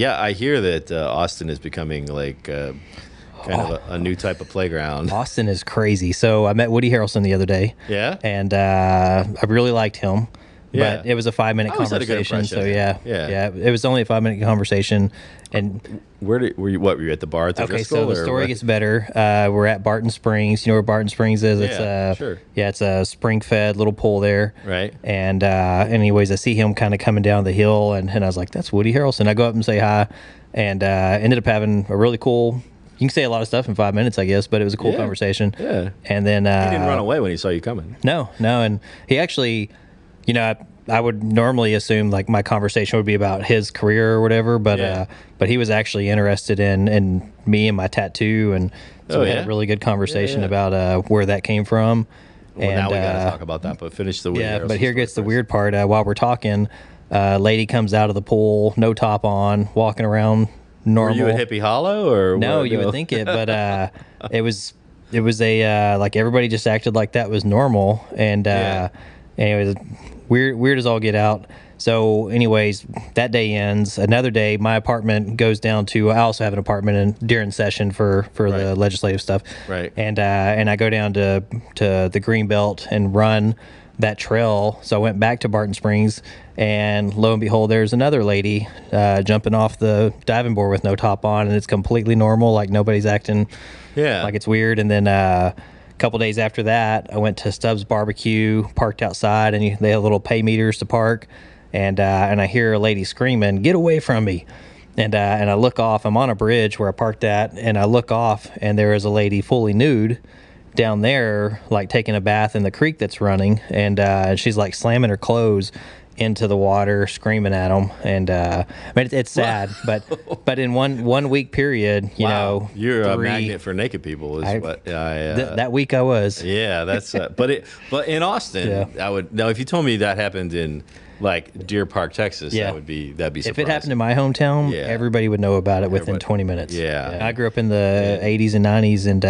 yeah, I hear that Austin is becoming like kind of a new type of playground. Austin is crazy. So I met Woody Harrelson the other day. Yeah? And I really liked him. Yeah. But it was a 5-minute I always had a good conversation. So impression. yeah. It was only a 5-minute conversation. And were you at the bar at the okay, Driscoll, so the story gets better. We're at Barton Springs. You know where Barton Springs is? It's sure. Yeah, it's a spring-fed little pool there. Right. And anyways, I see him kind of coming down the hill, and I was like, "That's Woody Harrelson." I go up and say hi, and ended up having a really cool. You can say a lot of stuff in 5 minutes, I guess, but it was a cool conversation. Yeah. And then he didn't run away when he saw you coming. No, and he actually, I would normally assume like my conversation would be about his career or whatever, but he was actually interested in me and my tattoo, and so we had a really good conversation about where that came from. Well, and now we gotta talk about that, but finish the Woody Harrelson but here story gets the first. weird part. While we're talking, lady comes out of the pool, no top on, walking around normal. Were you at Hippie Hollow or No, what? you would think it, but it was a like everybody just acted like that was normal, and anyways, weird as all get out. So anyways, that day ends. Another day, my apartment goes down to. I also have an apartment during session for the legislative stuff, Right. And I go down to the Greenbelt and run that trail. So I went back to Barton Springs, and lo and behold, there's another lady jumping off the diving board with no top on, and it's completely normal, like nobody's acting like it's weird. And then a couple days after that, I went to Stubbs Barbecue, parked outside, and they have little pay meters to park, and I hear a lady screaming, "Get away from me!" And I look off. I'm on a bridge where I parked at, and I look off, and there is a lady fully nude down there, like taking a bath in the creek that's running, and she's like slamming her clothes into the water, screaming at them. And I mean, it's sad, but in one week period, you know, you're a magnet for naked people. That week I was. Yeah, that's but in Austin, I would now if you told me that happened in like Deer Park, Texas, that'd be surprising. If it happened in my hometown, everybody would know about it within 20 minutes. I grew up in the 80s and 90s, and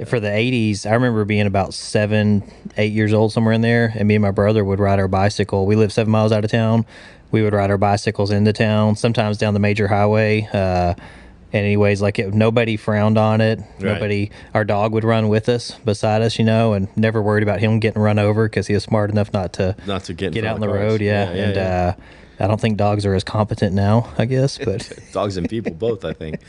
for the 80s, I remember being about 7, 8 years old, somewhere in there, and me and my brother would ride our bicycle. We lived 7 miles out of town. We would ride our bicycles into town, sometimes down the major highway. And anyways, like nobody frowned on it. Nobody. Our dog would run with us, beside us, and never worried about him getting run over because he was smart enough not to get out on the road. I don't think dogs are as competent now, I guess, but dogs and people both, I think.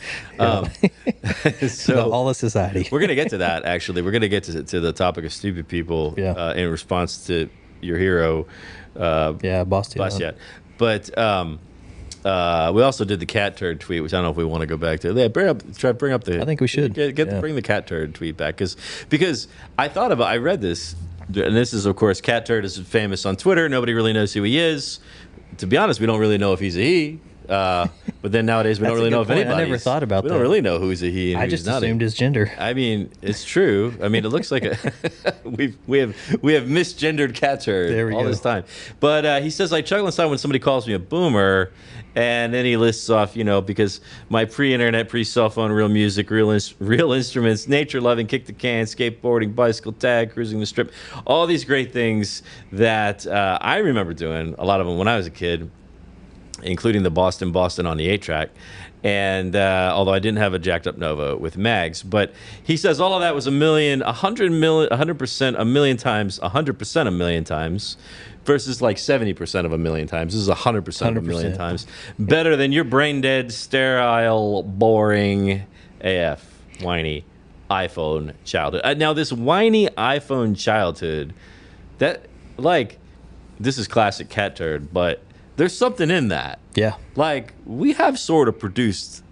So all of society. We're gonna get to that. Actually, we're gonna get to the topic of stupid people in response to your hero, Bastiat. But we also did the cat turd tweet, which I don't know if we want to go back to. Yeah, bring up the. I think we should bring the cat turd tweet back because I read this, and this is of course cat turd is famous on Twitter. Nobody really knows who he is. To be honest, we don't really know if he's a he. But then nowadays we don't really know if anybody. I never thought about that. We don't really know who's a he and I who's just not. assumed his gender. I mean, it's true. I mean, it looks like we have misgendered cat turd all this time. But he says, I chuckle inside when somebody calls me a boomer, and then he lists off, because my pre-internet, pre-cell phone, real music, real instruments, nature loving, kick the can, skateboarding, bicycle tag, cruising the strip, all these great things that I remember doing, a lot of them when I was a kid, including the Boston on the 8-track. And although I didn't have a jacked up Nova with mags, but he says all of that was 100% a million times, 100% a million times, versus like 70% of a million times. This is 100% of a million times. Better than your brain dead, sterile, boring AF, whiny iPhone childhood. Now this whiny iPhone childhood, this is classic cat turd, but there's something in that. Yeah. Like, we have sort of produced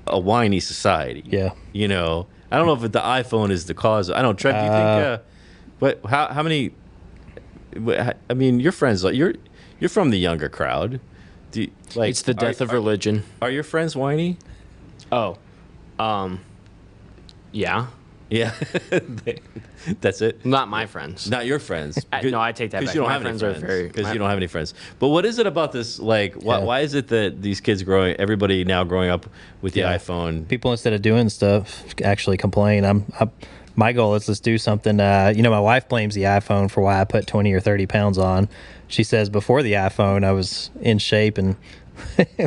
a whiny society. Yeah. I don't know if the iPhone is the cause. I don't. Trev, do you think? But how many? I mean, your friends. You're from the younger crowd. It's the death of religion. Are your friends whiny? Oh, yeah. Yeah, that's it. Not my friends. Not your friends. No, I take that back. You don't My have friends any are friends. very Because you don't have any friends. But what is it about this? Why is it that these kids everybody now growing up with the iPhone? People, instead of doing stuff, actually complain. My goal is let's do something. My wife blames the iPhone for why I put 20 or 30 pounds on. She says before the iPhone, I was in shape and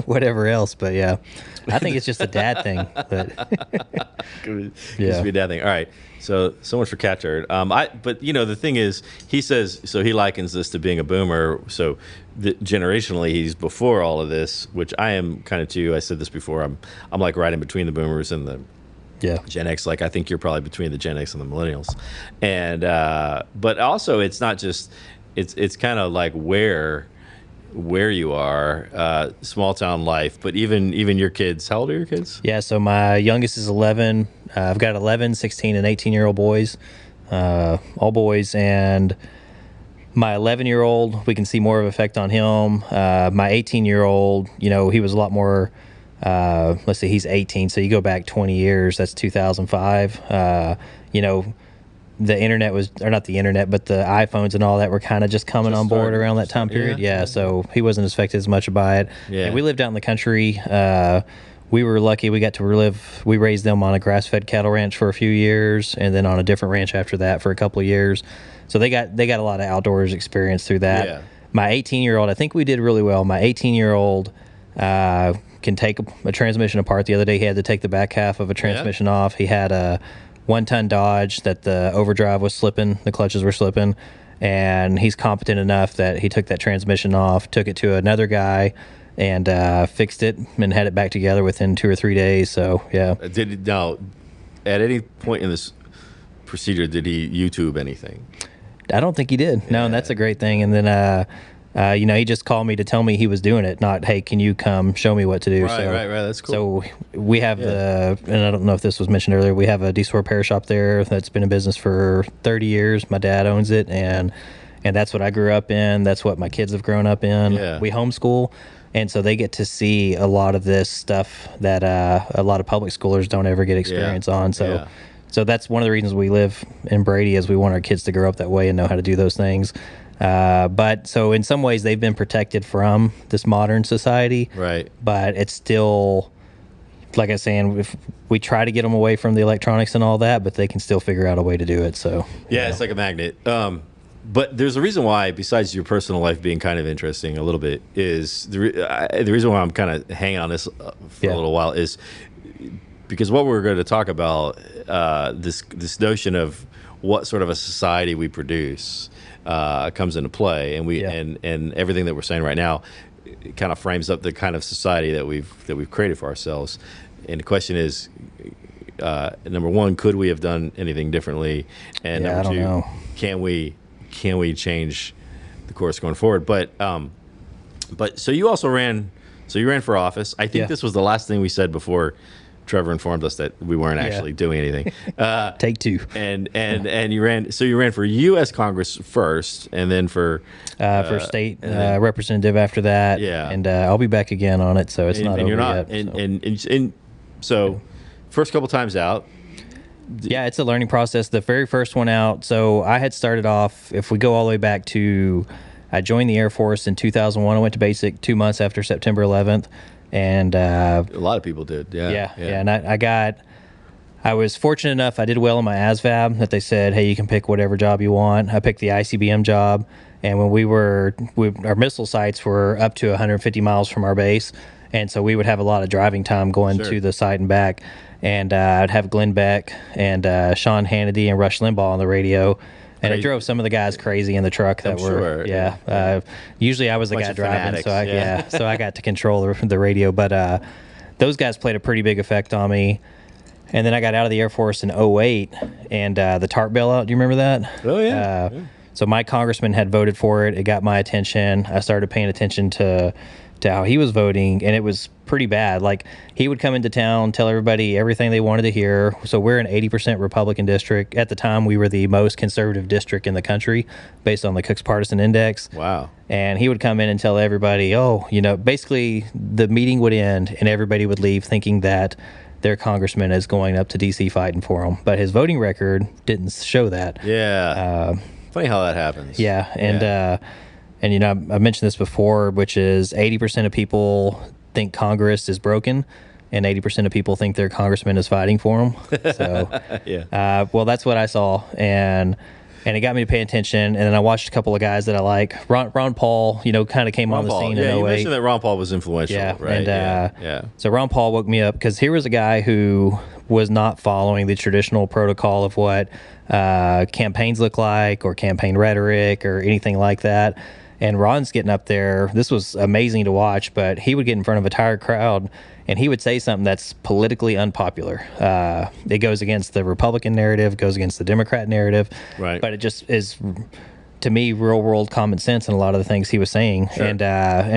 whatever else. But yeah, I think it's just a dad thing. But It used to be a dad thing. All right. So much for cat turd. But the thing is, he says, so he likens this to being a boomer. So generationally, he's before all of this, which I am kind of too. I said this before. I'm like right in between the boomers and the Gen X. Like I think you're probably between the Gen X and the millennials. And but also, it's not just. It's kind of like where you are, small town life. But even your kids. How old are your kids? Yeah. So my youngest is 11. I've got 11, 16, and 18-year-old boys, all boys. And my 11-year-old, we can see more of effect on him. My 18-year-old, he was a lot more, let's see, he's 18. So you go back 20 years, that's 2005. The internet was, or not the internet, but the iPhones and all that were kind of just coming on board around that time period. Yeah. So he wasn't affected as much by it. Yeah. And we lived out in the country. We were lucky. We got to we raised them on a grass-fed cattle ranch for a few years, and then on a different ranch after that for a couple of years. So they got a lot of outdoors experience through that. Yeah. My 18-year-old, I think we did really well. My 18-year-old can take a transmission apart. The other day he had to take the back half of a transmission off. He had a 1-ton Dodge that the overdrive was slipping, the clutches were slipping, and he's competent enough that he took that transmission off, took it to another guy, and fixed it and had it back together within 2 or 3 days. So yeah. At any point in this procedure, did he YouTube anything? I don't think he did. No, and that's a great thing. And then he just called me to tell me he was doing it, not, hey, can you come show me what to do? Right. That's cool. So we have and I don't know if this was mentioned earlier, we have a diesel repair shop there that's been in business for 30 years. My dad owns it, and that's what I grew up in. That's what my kids have grown up in. Yeah. We homeschool, and so they get to see a lot of this stuff that a lot of public schoolers don't ever get experience on. So that's one of the reasons we live in Brady, is we want our kids to grow up that way and know how to do those things. But so in some ways they've been protected from this modern society, right? But it's still, like I was saying, if we try to get them away from the electronics and all that, but they can still figure out a way to do it. So it's like a magnet. But there's a reason why, besides your personal life being kind of interesting a little bit, is the reason why I'm kind of hanging on this for a little while is because what we're going to talk about, this notion of what sort of a society we produce comes into play, and and everything that we're saying right now kind of frames up the kind of society that we've created for ourselves. And the question is, number one, could we have done anything differently? And number two, can we change the course going forward? But so you also ran for office. I think this was the last thing we said before Trevor informed us that we weren't actually doing anything. Take two. And you ran for U.S. Congress first, and then for state representative after that. Yeah. And I'll be back again on it, so it's not over yet. And so first couple times out. Yeah, it's a learning process. The very first one out, so I had started off, if we go all the way back to, I joined the Air Force in 2001. I went to basic 2 months after September 11th. And a lot of people did, yeah. And I was fortunate enough, I did well in my ASVAB, that they said, hey, you can pick whatever job you want. I picked the ICBM job, and when our missile sites were up to 150 miles from our base, and so we would have a lot of driving time going to the site and back, and I'd have Glenn Beck and Sean Hannity and Rush Limbaugh on the radio. And it drove some of the guys crazy in the truck that usually I was the guy driving, fanatics, so I got to control the radio. But those guys played a pretty big effect on me. And then I got out of the Air Force in 2008, and the TARP bailout. Do you remember that? Oh, yeah. So my congressman had voted for it. It got my attention. I started paying attention to how he was voting, and it was pretty bad. Like, he would come into town, tell everybody everything they wanted to hear. So we're an 80% Republican district. At the time, we were the most conservative district in the country based on the Cook's Partisan Index. Wow. And he would come in and tell everybody, basically the meeting would end and everybody would leave thinking that their congressman is going up to D.C. fighting for them. But his voting record didn't show that. Yeah. Funny how that happens. Yeah. And I mentioned this before, which is 80% of people think Congress is broken, and 80% of people think their congressman is fighting for them. So, well, that's what I saw. And And it got me to pay attention. And then I watched a couple of guys that I like. Ron Paul, kind of came on the scene in 08. You mentioned that Ron Paul was influential, right? And so Ron Paul woke me up because here was a guy who was not following the traditional protocol of what campaigns look like or campaign rhetoric or anything like that. And Ron's getting up there. This was amazing to watch, but he would get in front of a tired crowd and he would say something that's politically unpopular. It goes against the Republican narrative, goes against the Democrat narrative. Right. But it just is, to me, real world common sense in a lot of the things he was saying. Sure. And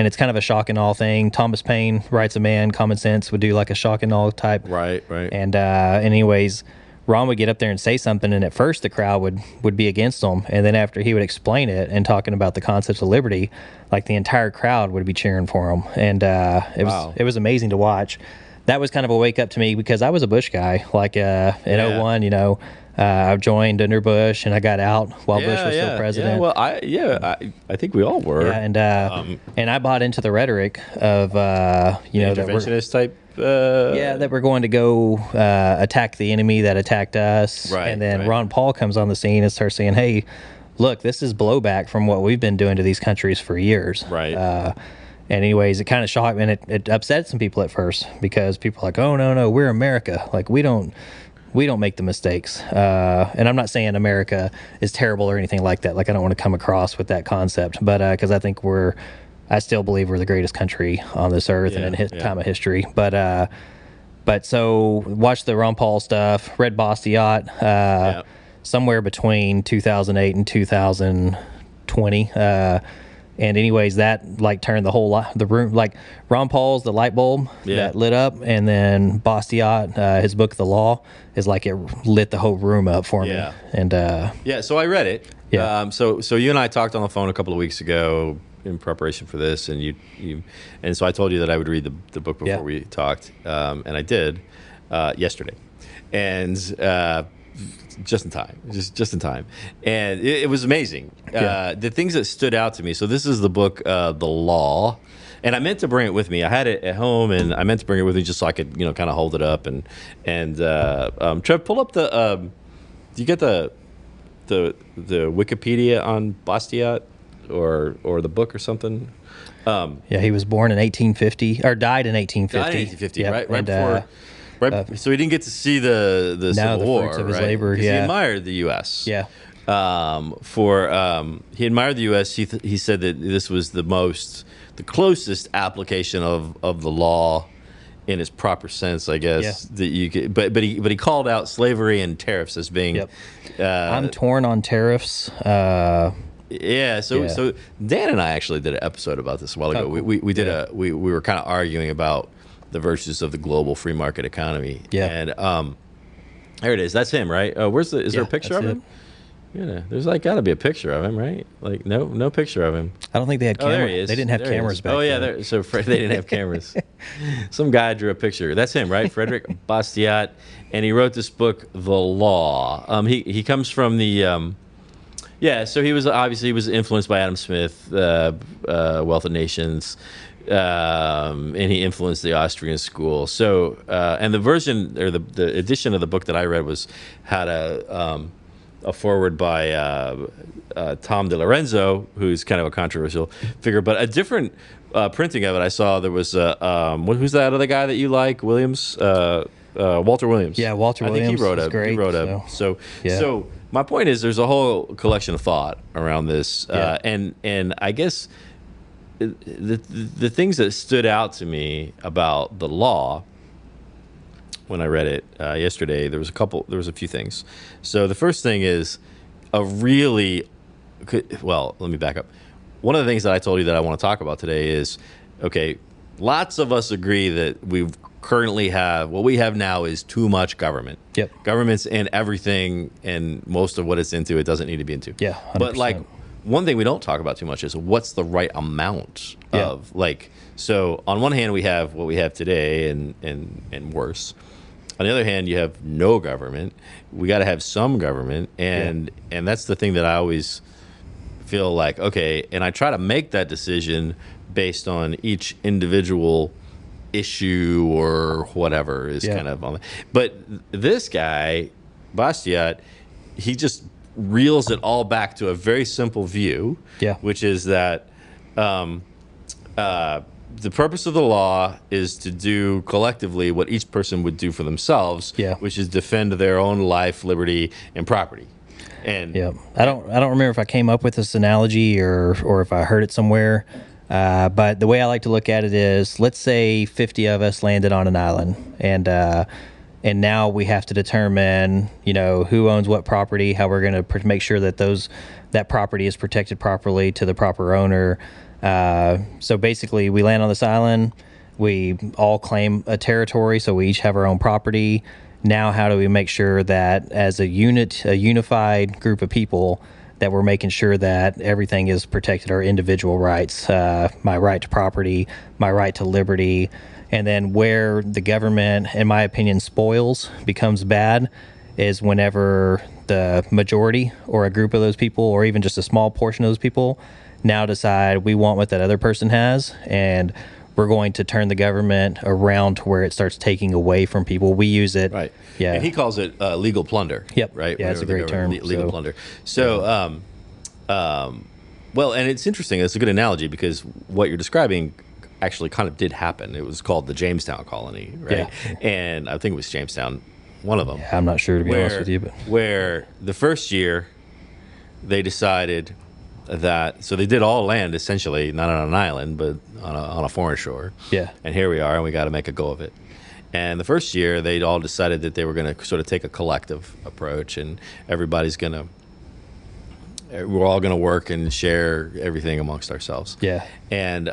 it's kind of a shock and awe thing. Thomas Paine writes a man, common sense would do like a shock and awe type. Right. And anyways, Ron would get up there and say something, and at first the crowd would be against him, and then after he would explain it and talking about the concepts of liberty, like the entire crowd would be cheering for him, and it was amazing to watch. That was kind of a wake up to me because I was a Bush guy, like in 01, I joined under Bush and I got out while Bush was still president. Yeah, well, I think we all were. Yeah, and I bought into the rhetoric of interventionist type. That we're going to go attack the enemy that attacked us. Right, and then Ron Paul comes on the scene and starts saying, hey, look, this is blowback from what we've been doing to these countries for years. Right. And anyways, it kind of shocked me, and it upset some people at first because people are like, oh, no, we're America. Like, we don't make the mistakes. And I'm not saying America is terrible or anything like that. Like, I don't want to come across with that concept, but because I think I still believe we're the greatest country on this earth and in time of history. But so watched the Ron Paul stuff, read Bastiat, somewhere between 2008 and 2020. And anyways, that like turned the room, like Ron Paul's the light bulb that lit up, and then Bastiat, his book The Law, is like it lit the whole room up for me. And so I read it. So you and I talked on the phone a couple of weeks ago in preparation for this, and so I told you that I would read the book before we talked, and I did yesterday, and just in time, just in time, and it was amazing. The things that stood out to me. So this is the book, The Law, and I meant to bring it with me. I had it at home, and I meant to bring it with me just so I could kind of hold it up and Trev, pull up the. Do you get the Wikipedia on Bastiat? Or the book or something. He was born in 1850 or died in 1850. Died in 1850, right? Before. So he didn't get to see the Civil War, fruits of his right? labor. He admired the U.S. He admired the U.S. He said that this was the closest application of the law in its proper sense, I guess, that you could. But he called out slavery and tariffs as being. I'm torn on tariffs. So Dan and I actually did an episode about this a while ago. Cool. We did we were kind of arguing about the virtues of the global free market economy. And there it is. That's him, right? Is there a picture of him? Yeah, there's got to be a picture of him, right? Like no picture of him. I don't think they had cameras. There he is. They didn't have cameras back then. So they didn't have cameras. Some guy drew a picture. That's him, right? Frédéric Bastiat, and he wrote this book, The Law. He comes from the. So he was influenced by Adam Smith, Wealth of Nations, and he influenced the Austrian school. So, and the version or the edition of the book that I read had a foreword by Tom DiLorenzo, who's kind of a controversial figure, but a different printing of it. I saw there was who's that other guy that you like, Williams, Walter Williams. Yeah, Walter Williams. I think he wrote a. So my point is, there's a whole collection of thought around this, and I guess the things that stood out to me about the law when I read it yesterday, there was a few things. So the first thing is let me back up. One of the things that I told you that I want to talk about today is, okay, lots of us agree that what we have now is too much government. Government's in everything, and most of what it's into, it doesn't need to be into. 100%. But one thing we don't talk about too much is what's the right amount of so on one hand we have what we have today and worse. On the other hand, you have no government. We got to have some government, and that's the thing that I always feel like, okay, and I try to make that decision based on each individual issue or whatever is kind of on. But this guy, Bastiat, he just reels it all back to a very simple view, which is that the purpose of the law is to do collectively what each person would do for themselves, which is defend their own life, liberty, and property. And I don't remember if I came up with this analogy or if I heard it somewhere. But the way I like to look at it is, let's say 50 of us landed on an island, and now we have to determine, who owns what property, how we're going to make sure that that property is protected properly to the proper owner. So basically, we land on this island. We all claim a territory, so we each have our own property. Now, how do we make sure that as a unified group of people, that we're making sure that everything is protected, our individual rights, my right to property, my right to liberty, and then where the government, in my opinion, becomes bad is whenever the majority or a group of those people, or even just a small portion of those people, now decide we want what that other person has, and we're going to turn the government around to where it starts taking away from people. We use it. Right. Yeah. And he calls it legal plunder. Yep. Right. Yeah, it's a great term. Legal plunder. So, well, and it's interesting. It's a good analogy because what you're describing actually kind of did happen. It was called the Jamestown Colony, right? Yeah. And I think it was Jamestown, one of them. Yeah, I'm not sure, to be honest with you. But where the first year they decided that, so they did all land essentially, not on an island, but on a foreign shore. Yeah. And here we are, and we got to make a go of it. And the first year, they all decided that they were going to sort of take a collective approach, and we're all going to work and share everything amongst ourselves. Yeah. And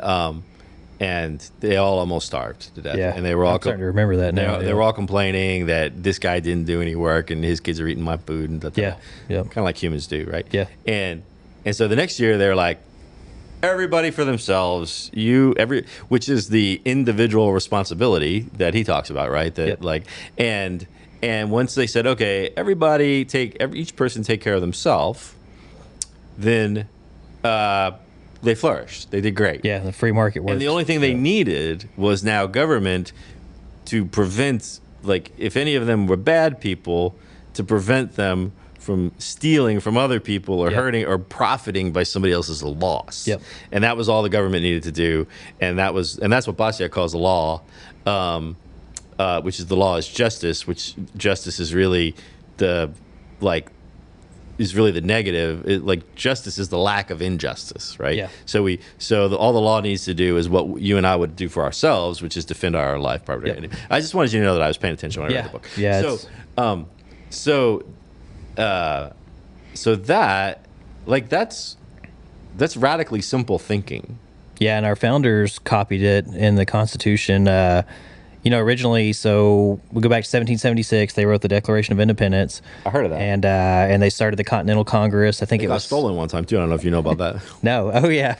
they all almost starved to death. Yeah. And they were all I'm starting to remember that now. They were all complaining that this guy didn't do any work, and his kids are eating my food, and yeah. Kind of like humans do, right? Yeah. And so the next year, they're like, everybody for themselves, which is the individual responsibility that he talks about, right? That and once they said, okay, each person take care of themselves, then they flourished. They did great. Yeah, the free market works. And the only thing they needed was now government to prevent, like, if any of them were bad people, to prevent them from stealing from other people or hurting or profiting by somebody else's loss. Yep. And that was all the government needed to do. And that's what Bastiat calls the law, which is the law is justice, which justice is really the negative. Justice is the lack of injustice, right? Yeah. So all the law needs to do is what you and I would do for ourselves, which is defend our life, property. Yep. I just wanted you to know that I was paying attention when I read the book. Yeah. So that's radically simple thinking. Yeah, and our founders copied it in the Constitution. Originally, so we go back to 1776. They wrote the Declaration of Independence. I heard of that. And they started the Continental Congress. I think it got was stolen one time too. I don't know if you know about that. No. Oh yeah.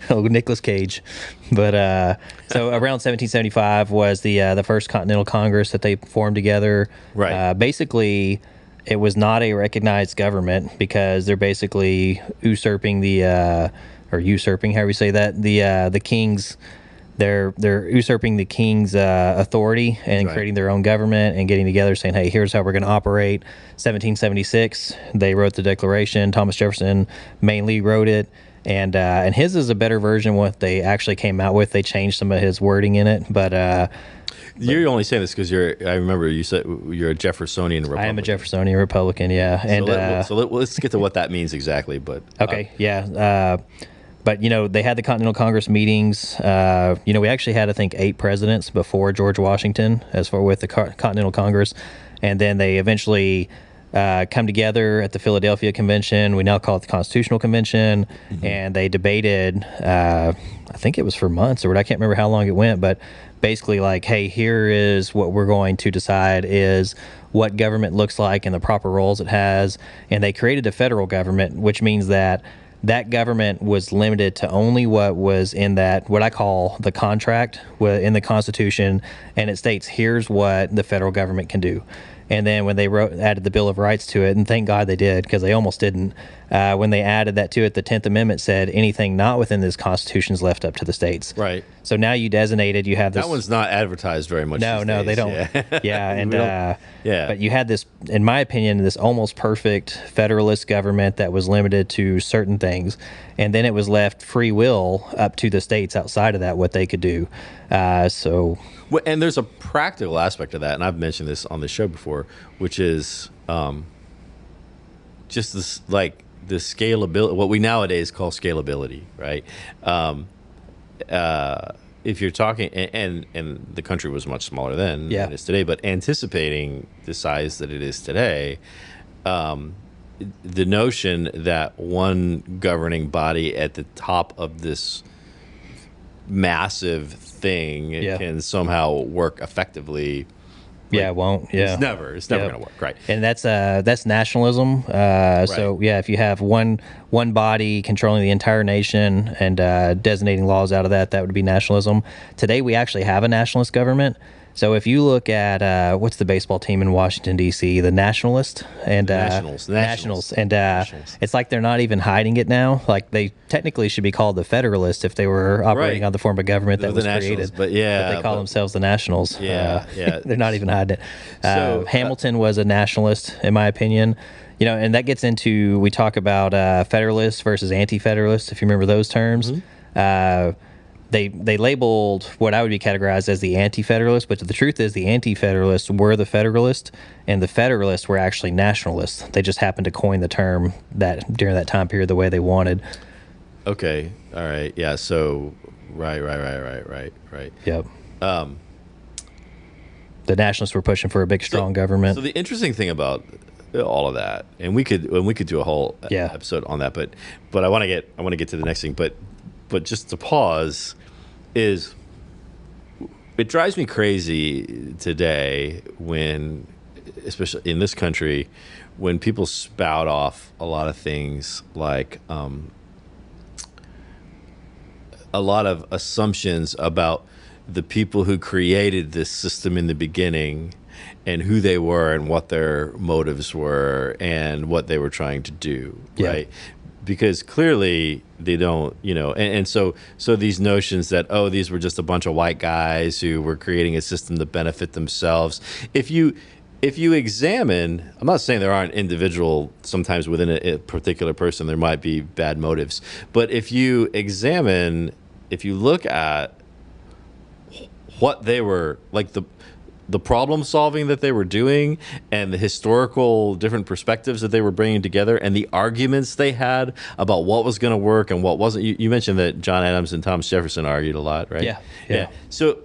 Nicolas Cage. But so around 1775 was the first Continental Congress that they formed together. Right. Basically, it was not a recognized government because they're basically usurping however you say that, the king's. They're usurping the king's authority and creating their own government and getting together saying, hey, here's how we're going to operate. 1776, they wrote the Declaration. Thomas Jefferson mainly wrote it. And his is a better version of what they actually came out with. They changed some of his wording in it. But you're only saying this because I remember you said you're a Jeffersonian Republican. I am a Jeffersonian Republican, yeah. And let's get to what that means exactly. But okay, yeah. But, they had the Continental Congress meetings. We actually had, I think, 8 presidents before George Washington as far with the Continental Congress. And then they eventually come together at the Philadelphia Convention. We now call it the Constitutional Convention. Mm-hmm. And they debated, I think it was for months, or I can't remember how long it went. But basically like, hey, here is what we're going to decide is what government looks like and the proper roles it has. And they created a federal government, which means that government was limited to only what was in that, what I call the contract in the Constitution, and it states, here's what the federal government can do. And then when they added the Bill of Rights to it, and thank God they did, because they almost didn't, when they added that to it, the 10th Amendment said anything not within this Constitution is left up to the states. Right. So now you designated, you have this. That one's not advertised very much. No, these days. they don't. Yeah, and yeah. But you had this, in my opinion, this almost perfect federalist government that was limited to certain things, and then it was left free will up to the states outside of that what they could do. Well, and there's a practical aspect of that, and I've mentioned this on the show before, which is just this, like, the scalability, what we nowadays call scalability, right? If you're talking, and the country was much smaller then than it is today, but anticipating the size that it is today, the notion that one governing body at the top of this massive thing can somehow work effectively. It won't. Yeah, it's never going to work, right? And that's nationalism. So if you have one body controlling the entire nation and designating laws out of that would be nationalism. Today we actually have a nationalist government. So if you look at what's the baseball team in Washington D.C., the Nationalists and Nationals, and it's like they're not even hiding it now. Like they technically should be called the Federalists if they were operating on the form of government that was created. But they call themselves the Nationals. Yeah, they're not even hiding it. So Hamilton was a nationalist, in my opinion. You know, and that gets into, we talk about Federalists versus Anti-Federalists, if you remember those terms. Mm-hmm. They labeled what I would be categorized as the Anti-Federalists, but the truth is the Anti-Federalists were the Federalists, and the Federalists were actually nationalists. They just happened to coin the term that during that time period the way they wanted. Okay, all right, yeah. So right. Yep. The nationalists were pushing for a big, strong government. So the interesting thing about all of that, and we could do a whole episode on that, but I want to get to the next thing, but just to pause. Is it drives me crazy today when, especially in this country, when people spout off a lot of things like a lot of assumptions about the people who created this system in the beginning and who they were and what their motives were and what they were trying to do, right? Because clearly they don't, and so these notions that, these were just a bunch of white guys who were creating a system to benefit themselves. If you examine, I'm not saying there aren't sometimes within a particular person, there might be bad motives. But if you look at what they were, like the problem solving that they were doing and the historical different perspectives that they were bringing together and the arguments they had about what was going to work and what wasn't. You mentioned that John Adams and Thomas Jefferson argued a lot, right? Yeah. So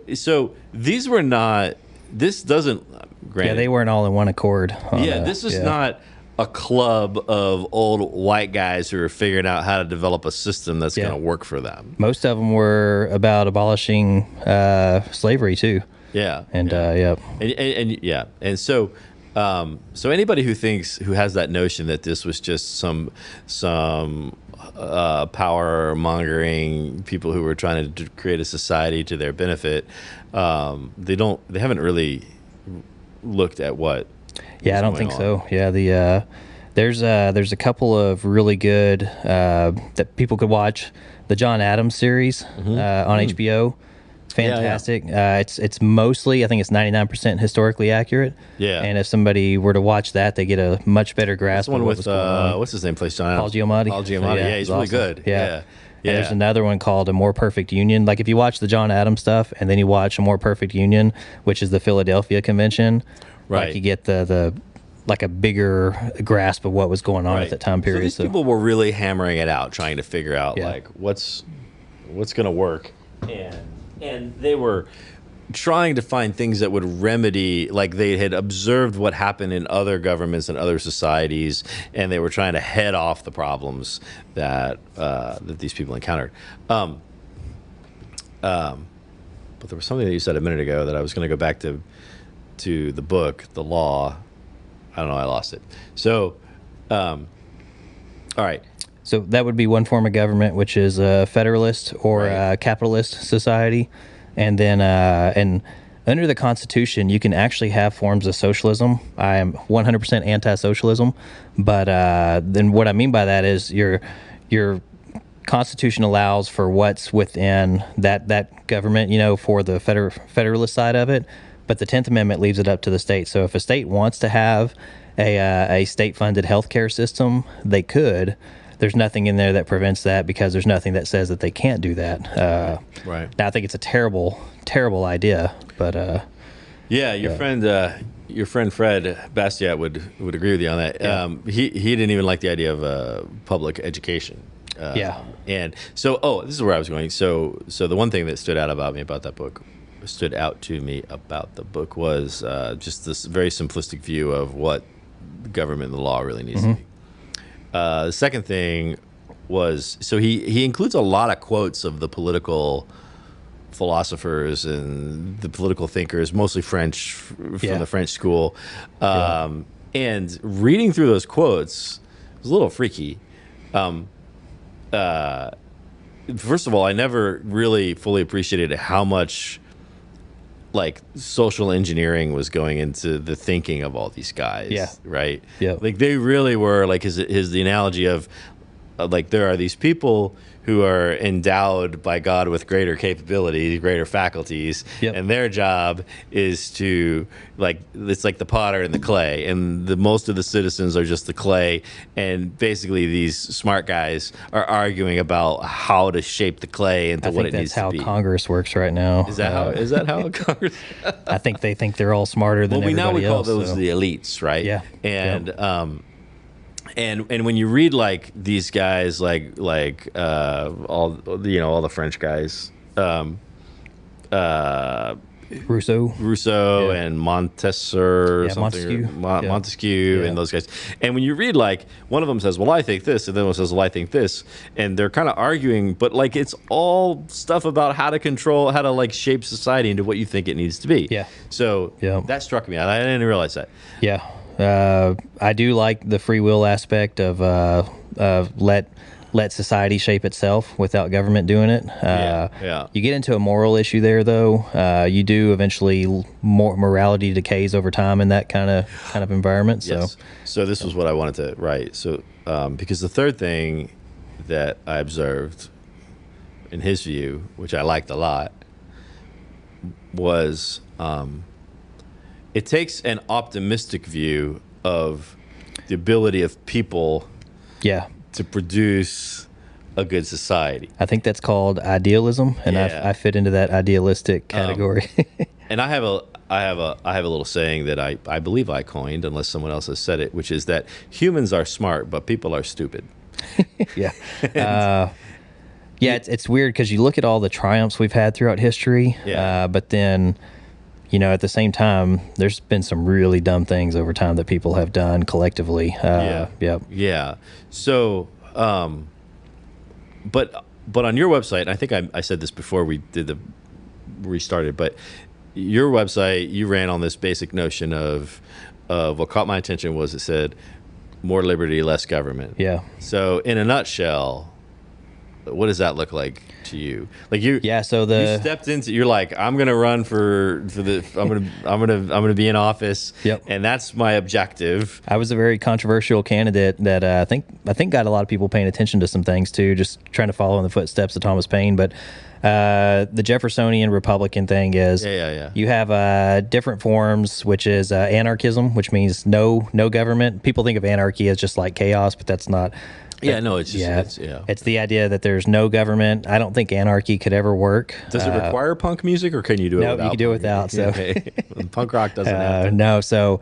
these were not, this doesn't, granted. Yeah, they weren't all in one accord. This is not a club of old white guys who are figuring out how to develop a system that's going to work for them. Most of them were about abolishing slavery too. Yeah, and so anybody who has that notion that this was just some power mongering people who were trying to create a society to their benefit, they haven't really looked at what. Yeah, I don't think so. Yeah, there's a couple of really good that people could watch. The John Adams series on HBO. Fantastic. It's mostly, I think it's 99% historically accurate. Yeah. And if somebody were to watch that, they get a much better grasp of what was going on. What's his name plays John Paul Giamatti. Paul Giamatti. Yeah, he's really awesome. Good. Yeah. There's another one called A More Perfect Union. Like if you watch the John Adams stuff and then you watch A More Perfect Union, which is the Philadelphia Convention, like you get the like a bigger grasp of what was going on at that time period. So these people were really hammering it out, trying to figure out like what's going to work, and they were trying to find things that would remedy, like they had observed what happened in other governments and other societies, and they were trying to head off the problems that these people encountered. But there was something that you said a minute ago that I was going to go back to the book, the law. I don't know, I lost it. So, all right. So that would be one form of government, which is a federalist or a capitalist society. And then under the Constitution, you can actually have forms of socialism. I am 100% anti-socialism, but then what I mean by that is your Constitution allows for what's within that government, for the federalist side of it, but the 10th Amendment leaves it up to the state. So if a state wants to have a state-funded healthcare system, they could. There's nothing in there that prevents that because there's nothing that says that they can't do that. Right. Now, I think it's a terrible, terrible idea, but your friend Fred Bastiat would agree with you on that. Yeah. He didn't even like the idea of public education. And so, this is where I was going. So the one thing that stood out to me about the book was just this very simplistic view of what the government and the law really needs to be. The second thing was, so he includes a lot of quotes of the political philosophers and the political thinkers, mostly French, from the French school. And reading through those quotes was a little freaky. First of all, I never really fully appreciated how much like social engineering was going into the thinking of all these guys. Yeah. Right. Yeah. Like they really were like the analogy of like there are these people who are endowed by God with greater capabilities, greater faculties, and their job is to it's like the potter and the clay, and most of the citizens are just the clay, and basically these smart guys are arguing about how to shape the clay into what it needs to be. I think that's how Congress works right now. Is that how Congress? I think they think they're all smarter than everybody else. Now we call those the elites, right? Yeah. And And when you read like these guys, all the French guys, Rousseau and Montesquieu, Montesquieu, and those guys. And when you read like one of them says, "Well, I think this," and then one says, "Well, I think this," and they're kind of arguing, but like it's all stuff about how to like shape society into what you think it needs to be. Yeah. So that struck me. I didn't realize that. Yeah. I do like the free will aspect of let society shape itself without government doing it. You get into a moral issue there, though. You do eventually morality decays over time in that kind of environment. Yes. So this was what I wanted to write. So because the third thing that I observed in his view, which I liked a lot, was it takes an optimistic view of the ability of people to produce a good society. I think that's called idealism, and I fit into that idealistic category. And I have a little saying that I believe I coined, unless someone else has said it, which is that humans are smart, but people are stupid. It's weird because you look at all the triumphs we've had throughout history, but then at the same time, there's been some really dumb things over time that people have done collectively. So, but on your website, and I think I said this before we restarted, but your website, you ran on this basic notion of what caught my attention was it said more liberty, less government. Yeah. So in a nutshell, what does that look like to you? Like you stepped into, you're like, I'm gonna run for the I'm gonna be in office. Yep. And that's my objective. I was a very controversial candidate that I think got a lot of people paying attention to some things too, just trying to follow in the footsteps of Thomas Paine. But the Jeffersonian Republican thing is you have different forms, which is anarchism, which means no government. People think of anarchy as just like chaos, but that's not. It's just, it's the idea that there's no government. I don't think anarchy could ever work. Does it require punk music, or can you do it without? No, you can do it without. So punk rock doesn't have to. No, so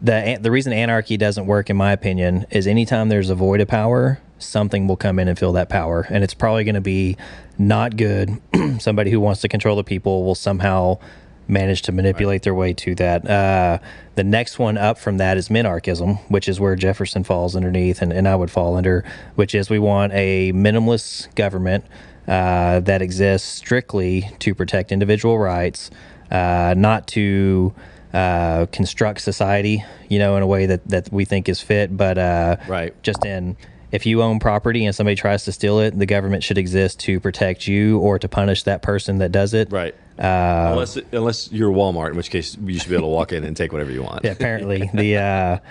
the reason anarchy doesn't work, in my opinion, is anytime there's a void of power, something will come in and fill that power, and it's probably going to be not good. Somebody who wants to control the people will somehow manage to manipulate their way to that. The next one up from that is minarchism, which is where Jefferson falls underneath, and I would fall under, which is we want a minimalist government that exists strictly to protect individual rights, not to construct society, in a way that we think is fit, but just in if you own property and somebody tries to steal it, the government should exist to protect you or to punish that person that does it. Right. Unless you're Walmart, in which case you should be able to walk in and take whatever you want. Yeah, apparently. And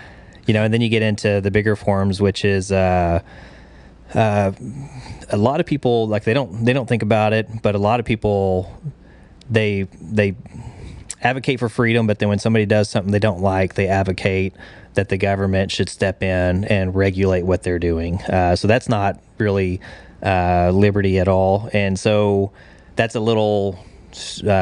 then you get into the bigger forms, which is a lot of people, like, they don't think about it, but a lot of people, they advocate for freedom, but then when somebody does something they don't like, they advocate that the government should step in and regulate what they're doing. So that's not really liberty at all. And so that's a little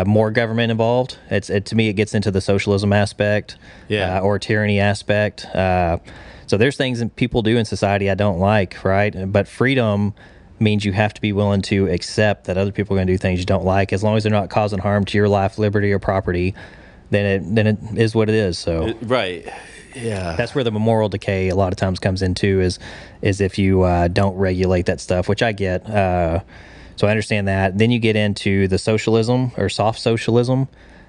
more government involved. To me, it gets into the socialism aspect, or tyranny aspect. So there's things that people do in society I don't like, right? But freedom means you have to be willing to accept that other people are going to do things you don't like, as long as they're not causing harm to your life, liberty, or property. Then it is what it is. So right. Yeah, that's where the moral decay a lot of times comes into is if you don't regulate that stuff, which I get. So I understand that. Then you get into the socialism or soft socialism,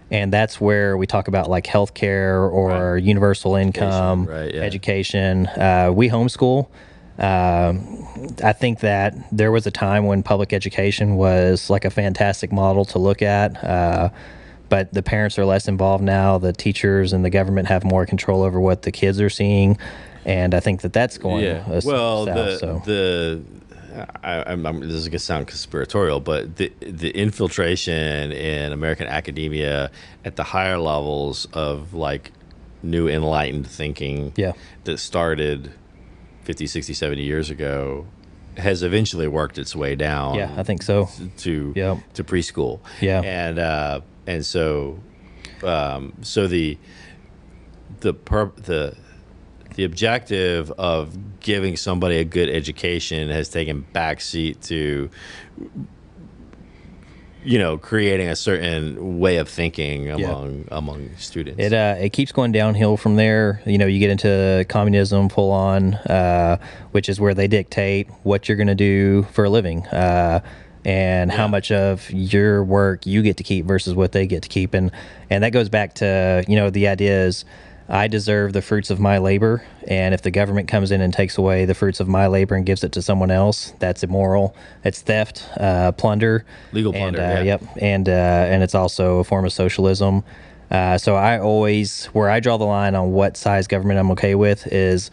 and that's where we talk about like healthcare or universal income, education. We homeschool. I think that there was a time when public education was like a fantastic model to look at. But the parents are less involved now. The teachers and the government have more control over what the kids are seeing, and I think that that's going. This is gonna sound conspiratorial, but the infiltration in American academia at the higher levels of like new enlightened thinking that started 50, 60, 70 years ago has eventually worked its way down. Yeah, I think so. To preschool. Yeah. And so the objective of giving somebody a good education has taken backseat to, creating a certain way of thinking among students. It keeps going downhill from there. You get into communism full on, which is where they dictate what you're going to do for a living. And how much of your work you get to keep versus what they get to keep. And that goes back to, the idea is I deserve the fruits of my labor. And if the government comes in and takes away the fruits of my labor and gives it to someone else, that's immoral. It's theft, plunder. Legal plunder, And it's also a form of socialism. So where I draw the line on what size government I'm okay with is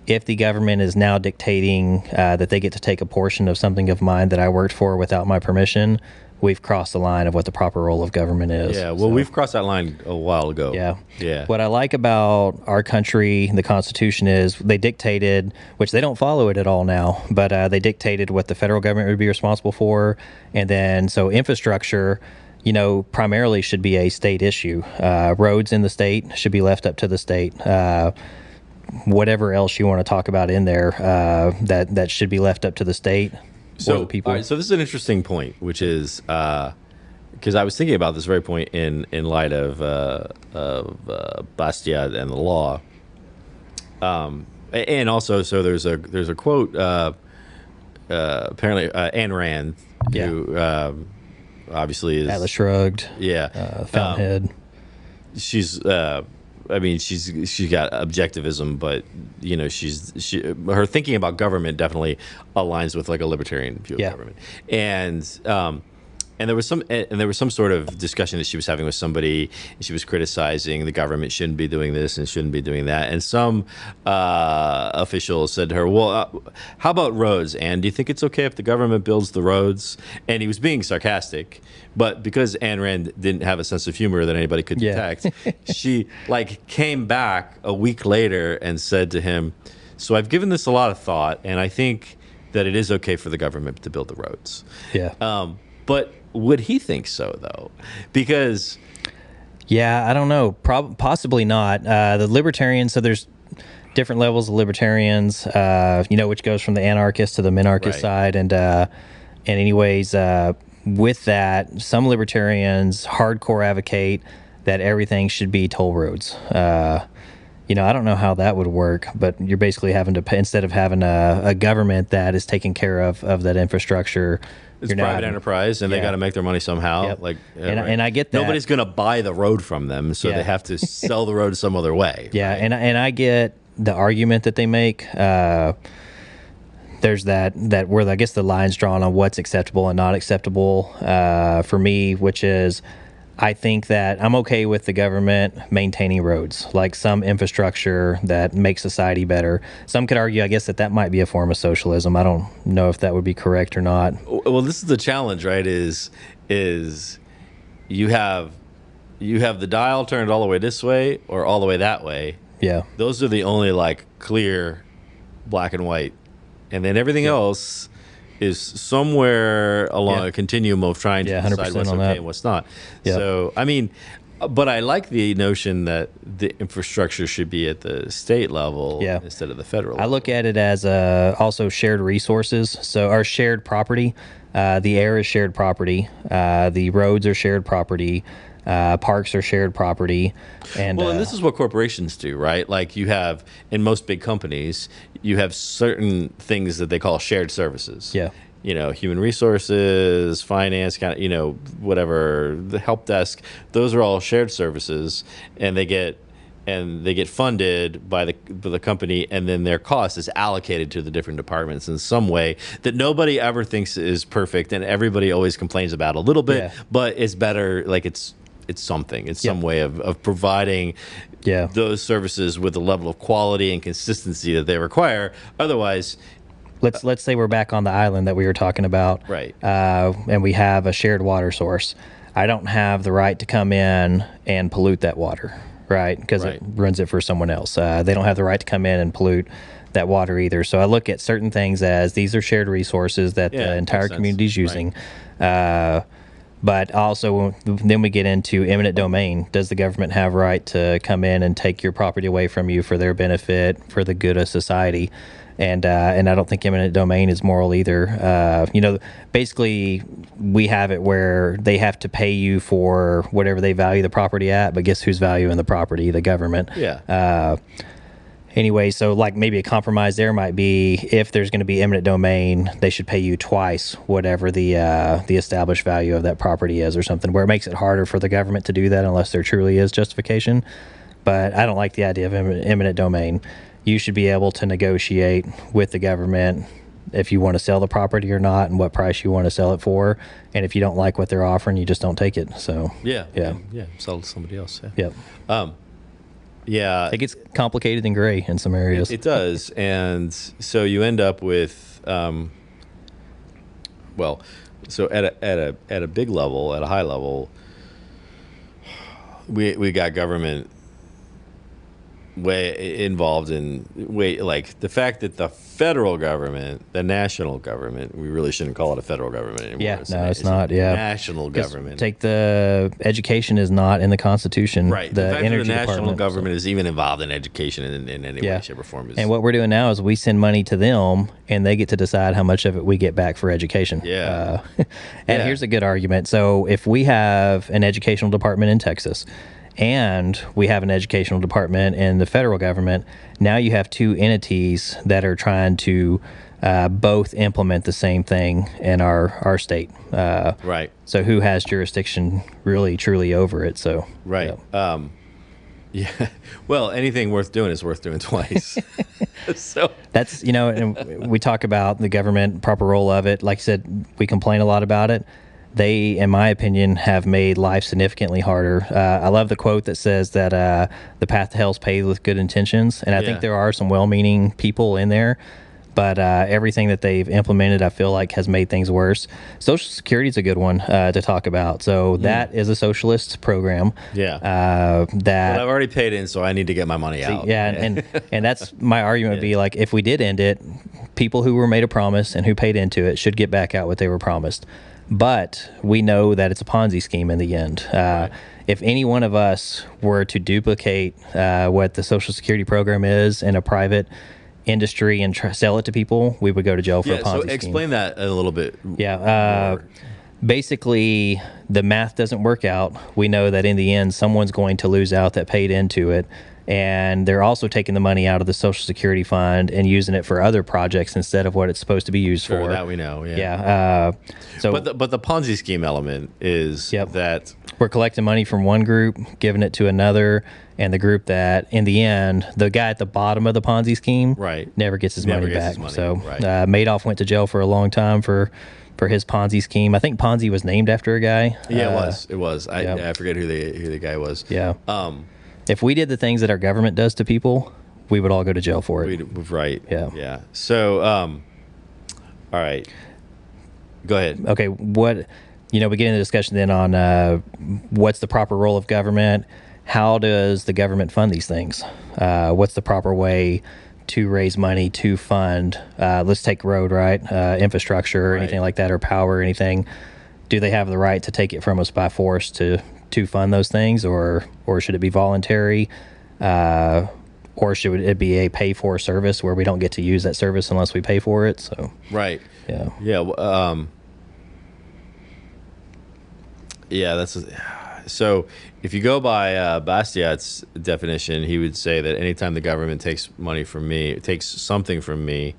if the government is now dictating that they get to take a portion of something of mine that I worked for without my permission, we've crossed the line of what the proper role of government is. Yeah, well, we've crossed that line a while ago. Yeah. What I like about our country, the Constitution, is they dictated, which they don't follow it at all now, but they dictated what the federal government would be responsible for. And then, so infrastructure, primarily should be a state issue. Roads in the state should be left up to the state. Whatever else you want to talk about in there, that should be left up to the state or the people. All right, so this is an interesting point, which is because I was thinking about this very point in light of Bastiat and the law, and also so there's a quote apparently Ayn Rand, who obviously is Atlas Shrugged, Fountainhead. She's she's got objectivism, but her thinking about government definitely aligns with like a libertarian view of government. And there was some sort of discussion that she was having with somebody, and she was criticizing the government shouldn't be doing this and shouldn't be doing that. And some official said to her, well, how about roads? And do you think it's okay if the government builds the roads? And he was being sarcastic, but because Ayn Rand didn't have a sense of humor that anybody could detect, she came back a week later and said to him, so I've given this a lot of thought, and I think that it is okay for the government to build the roads. But would he think so, though? Because... I don't know. Possibly not. The libertarians, so there's different levels of libertarians, which goes from the anarchist to the minarchist side. And anyways, with that, some libertarians hardcore advocate that everything should be toll roads. I don't know how that would work, but you're basically having to pay, instead of having a government that is taking care of that infrastructure. It's private enterprise, and they got to make their money somehow. And I get that. Nobody's going to buy the road from them, so they have to sell the road some other way. And I get the argument that they make. there's that where I guess the line's drawn on what's acceptable and not acceptable for me, which is I think that I'm okay with the government maintaining roads, like some infrastructure that makes society better. Some could argue, I guess, that might be a form of socialism. I don't know if that would be correct or not. Well, this is the challenge, right? Is you have the dial turned all the way this way or all the way that way. Yeah. Those are the only like clear black and white. And then everything else is somewhere along a continuum of trying to decide what's okay and what's not. Yeah. So, I mean, but I like the notion that the infrastructure should be at the state level instead of the federal level. I look at it as also shared resources, so our shared property. The air is shared property. The roads are shared property. Parks are shared property. And this is what corporations do, right? Like you have, in most big companies, you have certain things that they call shared services. Yeah. You know, human resources, finance, kind of, whatever, the help desk. Those are all shared services, and they get funded by the company, and then their cost is allocated to the different departments in some way that nobody ever thinks is perfect, and everybody always complains about a little bit, but it's better, like it's something. It's some way of providing those services with the level of quality and consistency that they require. Otherwise, let's say we're back on the island that we were talking about, right? And we have a shared water source. I don't have the right to come in and pollute that water, right? Because it runs it for someone else. They don't have the right to come in and pollute that water either. So I look at certain things as these are shared resources that the entire community is using. Right. But also, then we get into eminent domain. Does the government have right to come in and take your property away from you for their benefit, for the good of society? And I don't think eminent domain is moral either. Basically, we have it where they have to pay you for whatever they value the property at, but guess who's valuing the property? The government. Yeah. Anyway, so like maybe a compromise there might be if there's going to be eminent domain, they should pay you twice whatever the established value of that property is or something, where it makes it harder for the government to do that unless there truly is justification. But I don't like the idea of eminent domain. You should be able to negotiate with the government if you want to sell the property or not and what price you want to sell it for. And if you don't like what they're offering, you just don't take it. So yeah, sell it to somebody else. Yep. Yeah, it gets complicated and gray in some areas. It does, and so you end up with, so at a big level, at a high level, we got government way involved in like the fact that the federal government, the national government, we really shouldn't call it a federal government anymore. Yeah, it's not. Yeah, national government. Take the education is not in the Constitution. Right. The fact energy that the national department, government is even involved in education in any way, shape, or form. And what we're doing now is we send money to them, and they get to decide how much of it we get back for education. Yeah. Here's a good argument. So if we have an educational department in Texas, and we have an educational department in the federal government, now you have two entities that are trying to both implement the same thing in our state. Right. So who has jurisdiction really, truly over it? So right. Yeah. Well, anything worth doing is worth doing twice. So that's, and we talk about the government, proper role of it. Like I said, we complain a lot about it. They, in my opinion, have made life significantly harder. I love the quote that says that the path to hell is paved with good intentions, and I think there are some well-meaning people in there, but everything that they've implemented, I feel like, has made things worse. Social Security is a good one to talk about. So that is a socialist program. Yeah. But I've already paid in, so I need to get my money out. Yeah, and that's my argument would be like, if we did end it, people who were made a promise and who paid into it should get back out what they were promised. But we know that it's a Ponzi scheme in the end. If any one of us were to duplicate what the Social Security program is in a private industry and sell it to people, we would go to jail for a Ponzi scheme. So explain that a little bit. Yeah. Basically, the math doesn't work out. We know that in the end, someone's going to lose out that paid into it. and they're also taking the money out of the Social Security fund and using it for other projects instead of what it's supposed to be used for. That we know, yeah. Yeah. But the Ponzi scheme element is that we're collecting money from one group, giving it to another, and the group that, in the end, the guy at the bottom of the Ponzi scheme never gets his money back. So Madoff went to jail for a long time for his Ponzi scheme. I think Ponzi was named after a guy. Yeah, it was. I forget who the guy was. Yeah. If we did the things that our government does to people, we would all go to jail for it. Right. Yeah. Yeah. So, all right. Go ahead. Okay. We get into the discussion then on what's the proper role of government? How does the government fund these things? What's the proper way to raise money to fund? Let's take road, infrastructure or anything like that, or power or anything. Do they have the right to take it from us by force to fund those things, or should it be voluntary, or should it be a pay for service where we don't get to use that service unless we pay for it? So so if you go by Bastiat's definition, he would say that anytime the government takes money from me, takes something from me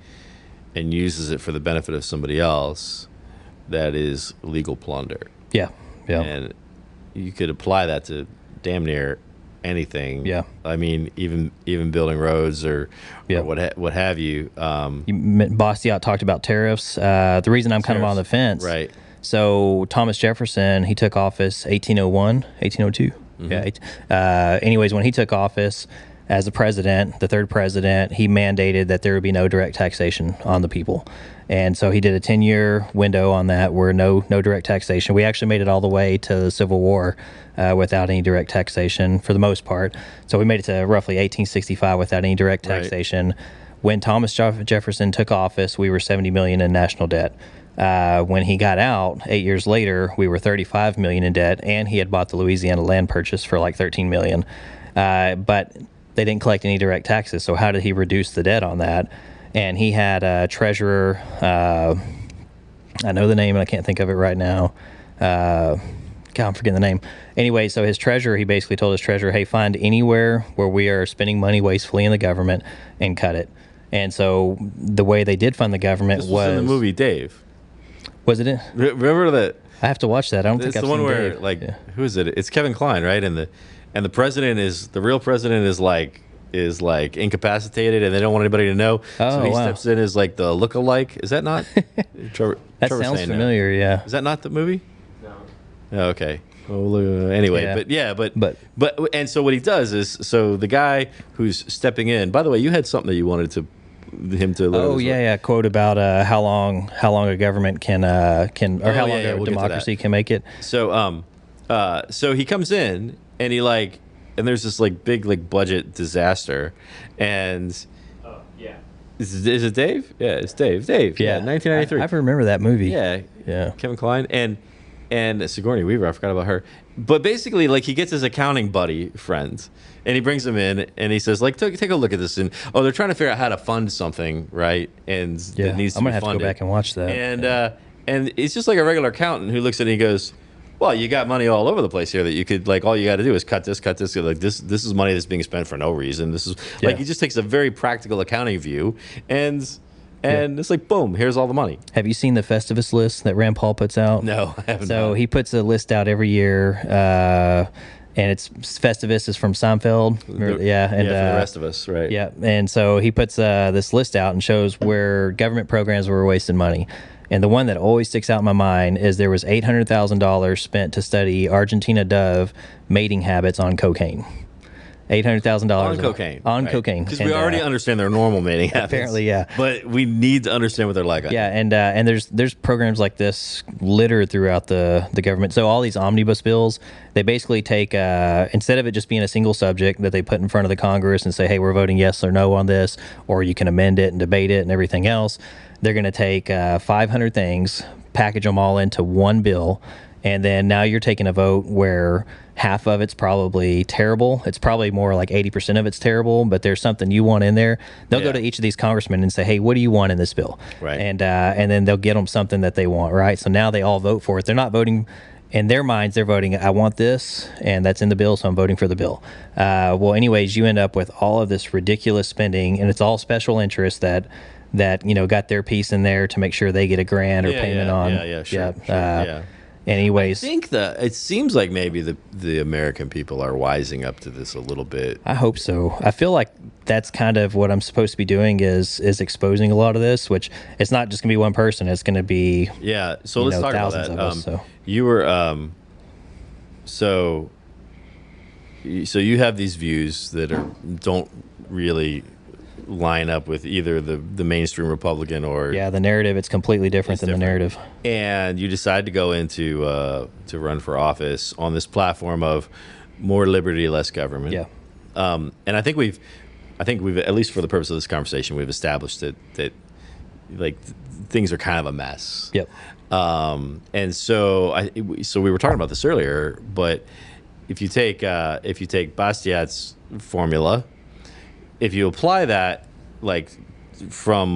and uses it for the benefit of somebody else, that is legal plunder. Yeah. And you could apply that to damn near anything. Yeah. I mean, even building roads or what have you. Bastiat talked about tariffs. The reason I'm kind of on the fence. Right. So Thomas Jefferson, he took office 1802. Mm-hmm. Yeah. Anyways, when he took office as the president, the third president, he mandated that there would be no direct taxation on the people. And so he did a 10-year window on that where no direct taxation. We actually made it all the way to the Civil War without any direct taxation for the most part. So we made it to roughly 1865 without any direct taxation. Right. When Thomas Jefferson took office, we were $70 million in national debt. When he got out, 8 years later, we were $35 million in debt, and he had bought the Louisiana land purchase for like $13 million. But they didn't collect any direct taxes. So how did he reduce the debt on that? And he had a treasurer, I know the name and I can't think of it right now. God, I'm forgetting the name. Anyway, so his treasurer, he basically told his treasurer, hey, find anywhere where we are spending money wastefully in the government and cut it. And so the way they did fund the government was in the movie Dave. Was it? Remember that? I have to watch that. I don't think I've seen Dave. It's the one where, who is it? It's Kevin Kline, right? And the president the real president is incapacitated, and they don't want anybody to know. So he steps in as like the look-alike. Is that not? Trevor sounds familiar. No. Yeah. Is that not the movie? No. Oh, okay. Well, anyway, but and so what he does is, so the guy who's stepping in. By the way, you had something that you wanted him to. Oh yeah. Quote about how long a government can how long a democracy can make it. So so he comes in and and there's this big budget disaster, and is it Dave? Yeah, it's Dave. Yeah, 1993. I remember that movie. Yeah. Kevin Kline and Sigourney Weaver. I forgot about her. But basically, he gets his accounting buddy friend, and he brings him in, and he says, take a look at this, and they're trying to figure out how to fund something, right? And it needs to be funded. I'm gonna have to go back and watch that. And it's just like a regular accountant who looks at it and he goes, well, you got money all over the place here that you could all you got to do is cut this. This is money that's being spent for no reason. This is he just takes a very practical accounting view, and it's boom, here's all the money. Have you seen the Festivus list that Rand Paul puts out? No, I haven't. So he puts a list out every year, and it's Festivus is from Seinfeld. For the rest of us, right? Yeah, and so he puts this list out and shows where government programs were wasting money. And the one that always sticks out in my mind is there was $800,000 spent to study Argentina dove mating habits on cocaine. $800,000 on cocaine. On cocaine, because we already understand their normal mating habits. Apparently, yeah. But we need to understand what they're like. Yeah, and there's programs like this littered throughout the government. So all these omnibus bills, they basically take instead of it just being a single subject that they put in front of the Congress and say, hey, we're voting yes or no on this, or you can amend it and debate it and everything else. They're going to take 500 things, package them all into one bill, and then now you're taking a vote where half of it's probably terrible. It's probably more like 80% of it's terrible, but there's something you want in there. They'll go to each of these congressmen and say, hey, what do you want in this bill? Right. And then they'll get them something that they want, right? So now they all vote for it. They're not voting in their minds, they're voting, I want this, and that's in the bill, so I'm voting for the bill. Well, anyways, you end up with all of this ridiculous spending, and it's all special interests that got their piece in there to make sure they get a grant or payment on. Yeah, sure. Anyways, I think it seems like maybe the American people are wising up to this a little bit. I hope so. I feel like that's kind of what I'm supposed to be doing is exposing a lot of this, which it's not just going to be one person. It's going to be So let's talk about that. Of us, so. You were so you have these views that don't really line up with either the mainstream Republican or the narrative. It's completely different than the narrative. And you decide to go into to run for office on this platform of more liberty, less government. And I think we've at least for the purpose of this conversation, we've established that like things are kind of a mess. And so we were talking about this earlier, but if you take Bastiat's formula, if you apply that like from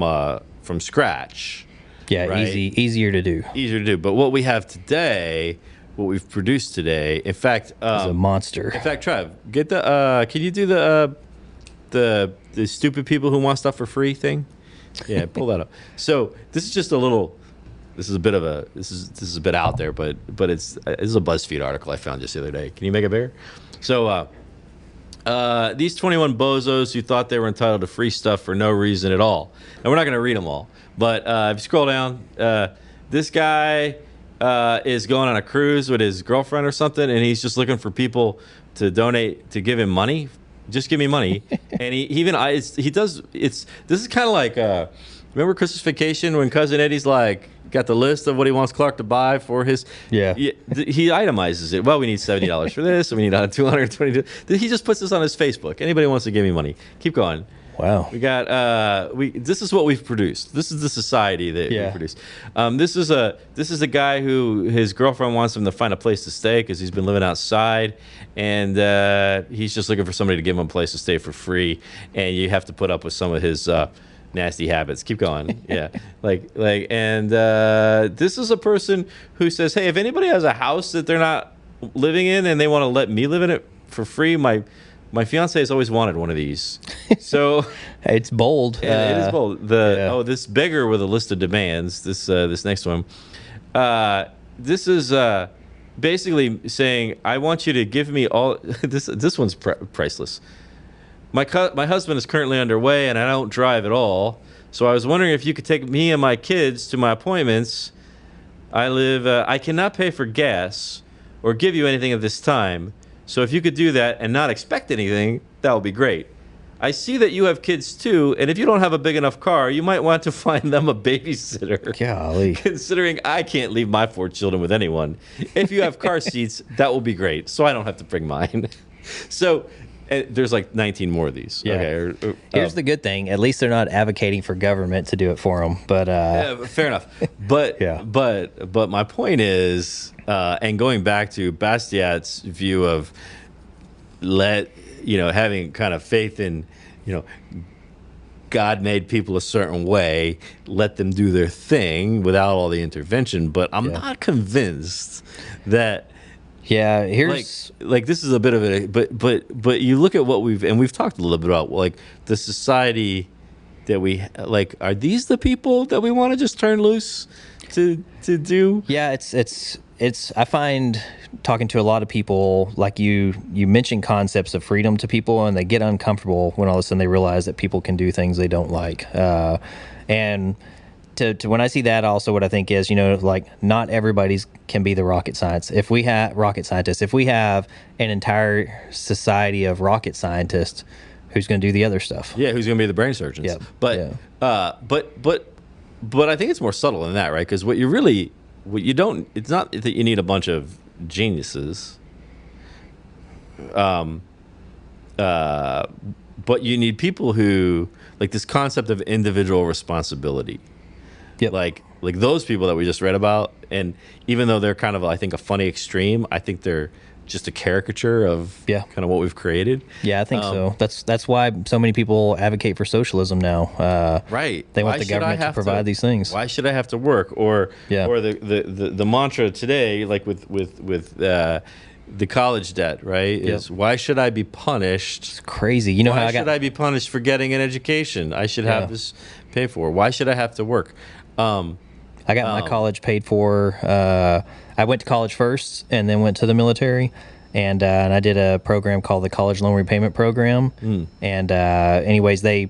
scratch, right? easier to do. But what we have today, what we've produced today, in fact, is a monster. In fact, Trev, get can you do the stupid people who want stuff for free thing? Yeah, pull that up. So this is just a little. This is a bit out there, but this is a BuzzFeed article I found just the other day. Can you make it bigger? So. These 21 bozos who thought they were entitled to free stuff for no reason at all. And we're not going to read them all. But if you scroll down, this guy is going on a cruise with his girlfriend or something, and he's just looking for people to donate, to give him money. Just give me money. And this is kind of like, remember Christmas Vacation when Cousin Eddie's like, got the list of what he wants Clark to buy for his. He itemizes it. Well, we need $70 for this, and we need $222. He just puts this on his Facebook. Anybody wants to give me money? Keep going. Wow. We got this is what we've produced. This is the society that we produced. This is a guy who his girlfriend wants him to find a place to stay because he's been living outside, and he's just looking for somebody to give him a place to stay for free, and you have to put up with some of his nasty habits. Keep going. And this is a person who says, hey, if anybody has a house that they're not living in and they want to let me live in it for free, my fiance has always wanted one of these. So it's bold. It is bold. This beggar with a list of demands. This next one. This is basically saying, I want you to give me all. This one's priceless. My husband is currently underway, and I don't drive at all. So I was wondering if you could take me and my kids to my appointments. I cannot pay for gas or give you anything at this time. So if you could do that and not expect anything, that would be great. I see that you have kids too, and if you don't have a big enough car, you might want to find them a babysitter. Golly. Considering I can't leave my 4 children with anyone. If you have car seats, that will be great, so I don't have to bring mine. So there's like 19 more of these. Yeah. Okay. Here's the good thing: at least they're not advocating for government to do it for them. But fair enough. But but my point is, and going back to Bastiat's view of having kind of faith in, God made people a certain way, let them do their thing without all the intervention. But I'm not convinced that. Yeah, here's like this is a bit of a but you look at what we've talked a little bit about like the society that we like. Are these the people that we want to just turn loose to do? Yeah, it's I find talking to a lot of people, like you mention concepts of freedom to people, and they get uncomfortable when all of a sudden they realize that people can do things they don't like, and. To when I see that, also what I think is, like not everybody's can be the rocket science. If we have rocket scientists, if we have an entire society of rocket scientists, who's going to do the other stuff? Yeah, who's going to be the brain surgeons? Yeah. But I think it's more subtle than that, right? Because it's not that you need a bunch of geniuses, but you need people who like this concept of individual responsibility. Yep. Like those people that we just read about, and even though they're kind of, I think, a funny extreme, I think they're just a caricature of kind of what we've created. Yeah, I think so. That's why so many people advocate for socialism now. Right. They want the government to provide these things. Why should I have to work? Or the mantra today, like with the college debt, right? Is why should I be punished? It's crazy. You know why should I be punished for getting an education? I should have this paid for. Why should I have to work? I got my college paid for. I went to college first and then went to the military, and I did a program called the College Loan Repayment Program. And anyways, they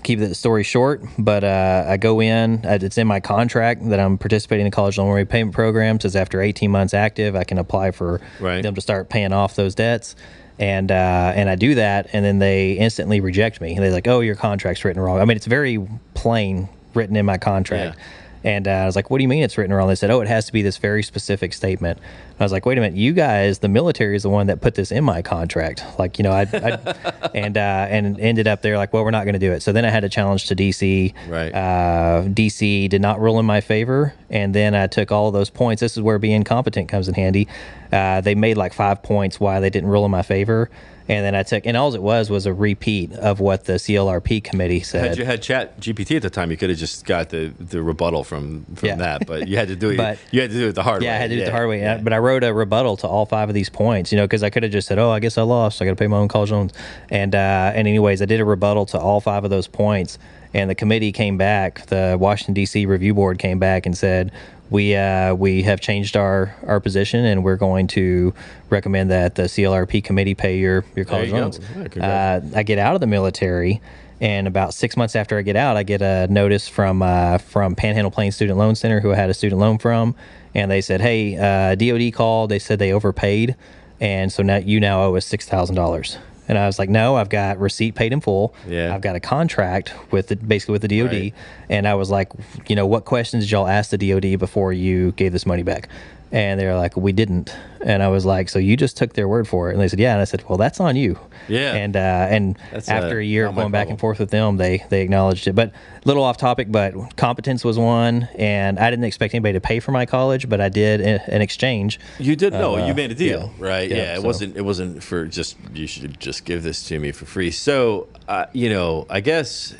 keep the story short, but I go in. It's in my contract that I'm participating in the College Loan Repayment Program. Says after 18 months active, I can apply for them to start paying off those debts. And I do that, and then they instantly reject me. And they're like, "Oh, your contract's written wrong." I mean, it's very plain written in my contract. And I was like, "What do you mean it's written wrong?" They said, "Oh, it has to be this very specific statement." I was like, "Wait a minute, you guys, the military is the one that put this in my contract." Like, you know, and ended up there like, "Well, we're not going to do it." So then I had a challenge to DC. DC did not rule in my favor, and then I took all of those points. This is where being competent comes in handy. They made like 5 points why they didn't rule in my favor. And then I took, and all it was a repeat of what the CLRP committee said. Had you had Chat GPT at the time, you could have just got the rebuttal from that, but you had to do it. You had to do it the hard way. Yeah, I had to do it the hard way. But I wrote a rebuttal to all 5 of these points, you know, because I could have just said, "Oh, I guess I lost. I got to pay my own college loans." And anyways, I did a rebuttal to all 5 of those points, and the committee came back. The Washington D.C. Review Board came back and said, we have changed our position, and we're going to recommend that the CLRP committee pay your college loans. I get out of the military, and about 6 months after I get out, I get a notice from Panhandle Plains Student Loan Center, who I had a student loan from, and they said, "Hey, DOD called. They said they overpaid, and so now you owe us $6,000." And I was like, "No, I've got receipt paid in full. I've got a contract basically with the DOD." And I was like, "You know, what questions did y'all ask the DOD before you gave this money back?" And they were like, "We didn't." And I was like, "So you just took their word for it?" And they said, "Yeah." And I said, "Well, that's on you." And after a year of going back and forth with them, they acknowledged it. But a little off topic, but competence was one, and I didn't expect anybody to pay for my college, but I did in exchange. You did you made a deal, right? Yeah, it wasn't for just you should just give this to me for free. So you know, I guess.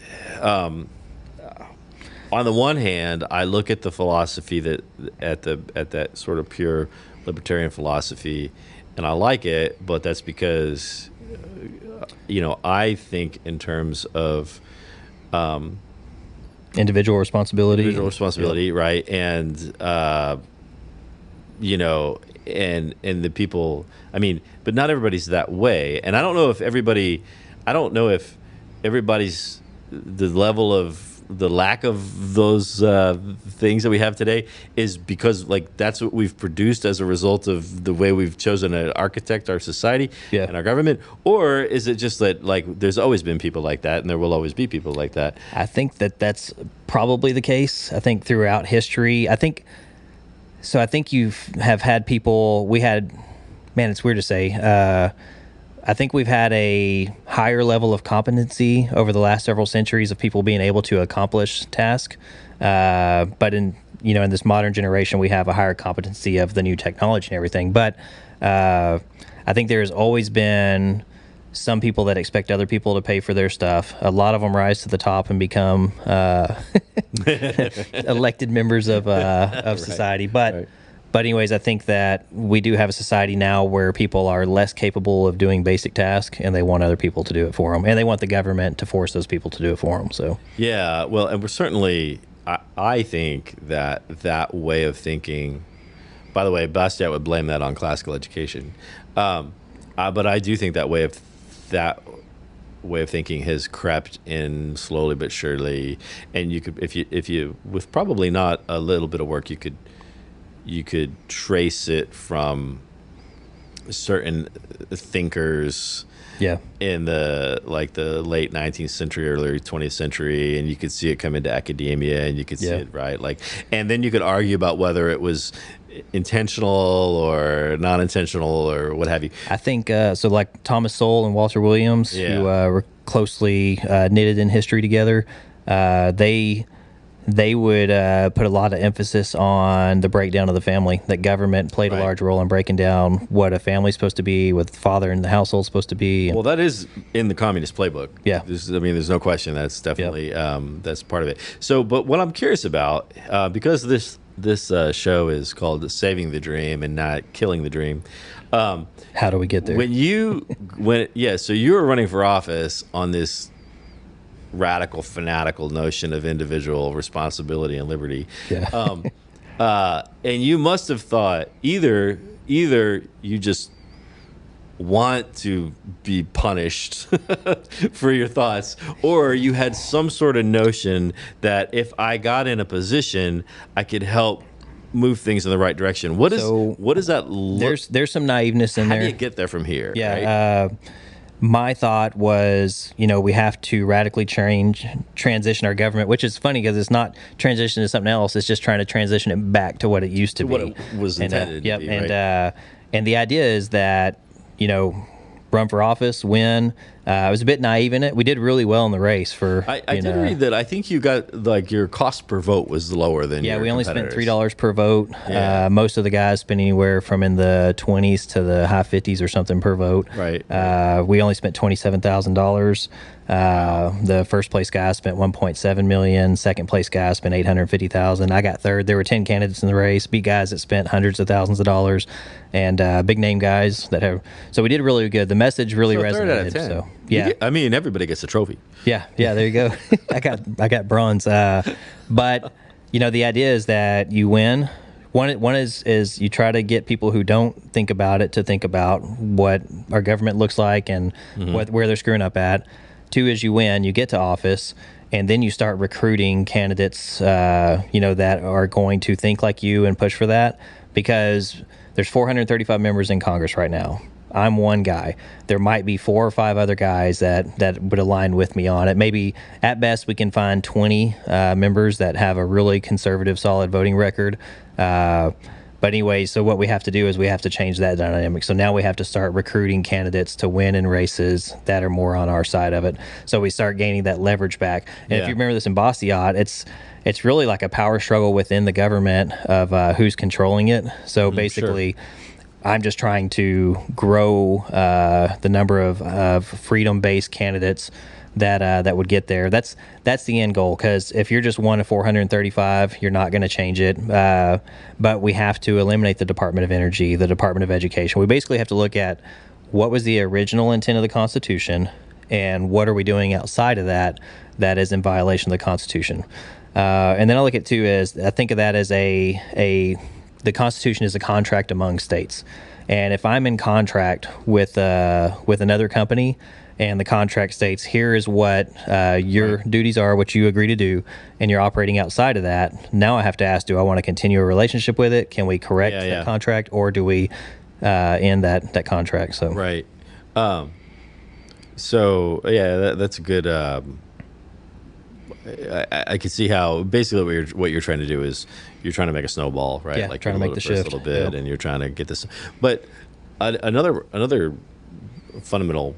On the one hand, I look at the philosophy at that sort of pure libertarian philosophy, and I like it, but that's because, you know, I think in terms of individual responsibility, right? And you know, and the people. I mean, but not everybody's that way, and I don't know if everybody's the level of the lack of those things that we have today is because like that's what we've produced as a result of the way we've chosen to architect our society and our government, or is it just that like there's always been people like that and there will always be people like that? I think that's probably the case. I think throughout history, I think you have had people. It's weird to say. I think we've had a higher level of competency over the last several centuries of people being able to accomplish tasks. But in this modern generation, we have a higher competency of the new technology and everything. But I think there's always been some people that expect other people to pay for their stuff. A lot of them rise to the top and become elected members of society. But anyways, I think that we do have a society now where people are less capable of doing basic tasks, and they want other people to do it for them, and they want the government to force those people to do it for them. So yeah, well, and we're certainly, I think that way of thinking. By the way, Bastiat would blame that on classical education, but I do think that way of thinking has crept in slowly but surely, and you could, if you with probably not a little bit of work, you could trace it from certain thinkers in the late 19th century, early 20th century, and you could see it come into academia, and you could see it, right? Like, and then you could argue about whether it was intentional or non-intentional or what have you. I think so. Like Thomas Sowell and Walter Williams, who were closely knitted in history together, they they would put a lot of emphasis on the breakdown of the family, that government played a large role in breaking down what a family's supposed to be, what the father in the household's supposed to be. Well, that is in the communist playbook. Yeah. There's no question that's definitely that's part of it. So, but what I'm curious about, because this show is called Saving the Dream and not Killing the Dream. How do we get there? So you were running for office on this radical, fanatical notion of individual responsibility and liberty. Yeah. And you must have thought either you just want to be punished for your thoughts, or you had some sort of notion that if I got in a position, I could help move things in the right direction. What does that look? There's some naiveness in there. How do you get there from here? Yeah. Right? My thought was, we have to radically transition our government, which is funny because it's not transition to something else. It's just trying to transition it back to what it used to be. What it was intended to be, right? And the idea is that, run for office, win. I was a bit naive in it. We did really well in the race for. I did read that. I think you got your cost per vote was lower than. Yeah, we only spent $3 per vote. Yeah. Most of the guys spent anywhere from in the 20s to the high 50s or something per vote. Right. We only spent $27,000. The first place guy spent $1.7 million. Second place guy spent $850,000. I got third. There were 10 candidates in the race. Beat guys that spent hundreds of thousands of dollars, and big name guys that have. So we did really good. The message really resonated. Third out of 10. So yeah, everybody gets a trophy. Yeah. There you go. I got bronze. But the idea is that you win. One is you try to get people who don't think about it to think about what our government looks like and where they're screwing up at. Two is you win, you get to office, and then you start recruiting candidates, that are going to think like you and push for that, because there's 435 members in Congress right now. I'm one guy. There might be 4 or 5 other guys that would align with me on it. Maybe at best we can find 20 members that have a really conservative, solid voting record. But anyway, so what we have to do is we have to change that dynamic. So now we have to start recruiting candidates to win in races that are more on our side of it. So we start gaining that leverage back. And if you remember this in Bastiat, it's really like a power struggle within the government of who's controlling it. So basically, I'm just trying to grow the number of freedom-based candidates that would get there. That's the end goal, because if you're just one of 435, you're not going to change it. But we have to eliminate the Department of Energy, the Department of Education. We basically have to look at what was the original intent of the Constitution and what are we doing outside of that is in violation of the Constitution. And then I look at too as I think of that as the Constitution is a contract among states. And if I'm in contract with another company, and the contract states, here is what your duties are, what you agree to do, and you're operating outside of that, now I have to ask, do I want to continue a relationship with it? Can we correct that contract, or do we end that contract? So right. That's a good. I can see how basically what you're trying to do is you're trying to make a snowball, right? Yeah, like trying to make the shift a little bit, and you're trying to get this. But another fundamental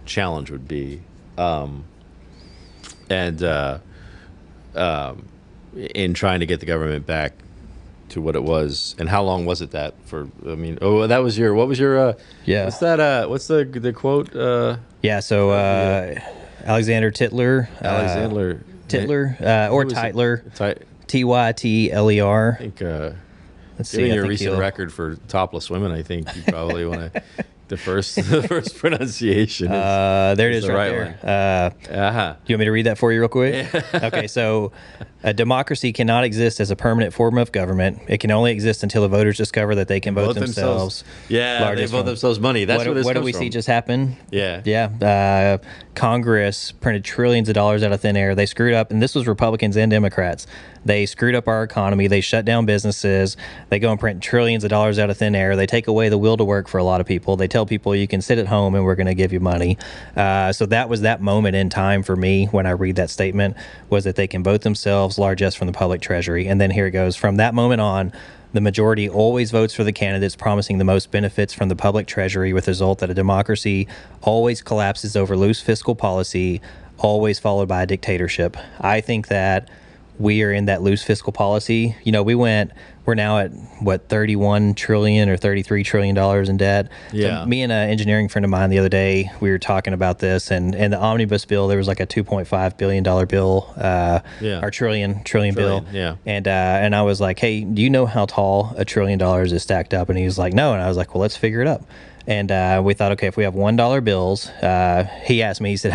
challenge would be, in trying to get the government back to what it was. And how long was it that for? I mean, that was your. What was your? What's that? What's the quote? So Alexander Tytler. Tytler or Tytler. Tytler. I think. Let's see. Given your recent record for topless women, I think you probably want to. The first pronunciation. There it is, right there. Do you want me to read that for you real quick? Okay, so a democracy cannot exist as a permanent form of government. It can only exist until the voters discover that they can vote themselves. Yeah, they vote themselves money. That's what do we see just happen? Yeah. Congress printed trillions of dollars out of thin air. They screwed up, and this was Republicans and Democrats. They screwed up our economy. They shut down businesses. They go and print trillions of dollars out of thin air. They take away the will to work for a lot of people. They tell people you can sit at home and we're going to give you money. So that was that moment in time for me when I read that statement, was that they can vote themselves, largesse from the public treasury. And then here it goes. From that moment on, the majority always votes for the candidates promising the most benefits from the public treasury, with the result that a democracy always collapses over loose fiscal policy, always followed by a dictatorship. I think that we are in that loose fiscal policy. We're now at what, 31 trillion or 33 trillion dollars in debt. Yeah. So me and an engineering friend of mine the other day, we were talking about this, and the omnibus bill, there was like a $2.5 billion bill, or trillion bill. Yeah. And I was like, hey, do you know how tall $1 trillion is stacked up? And he was like, no. And I was like, well, let's figure it up. And we thought, okay, if we have $1 bills, he asked me, he said,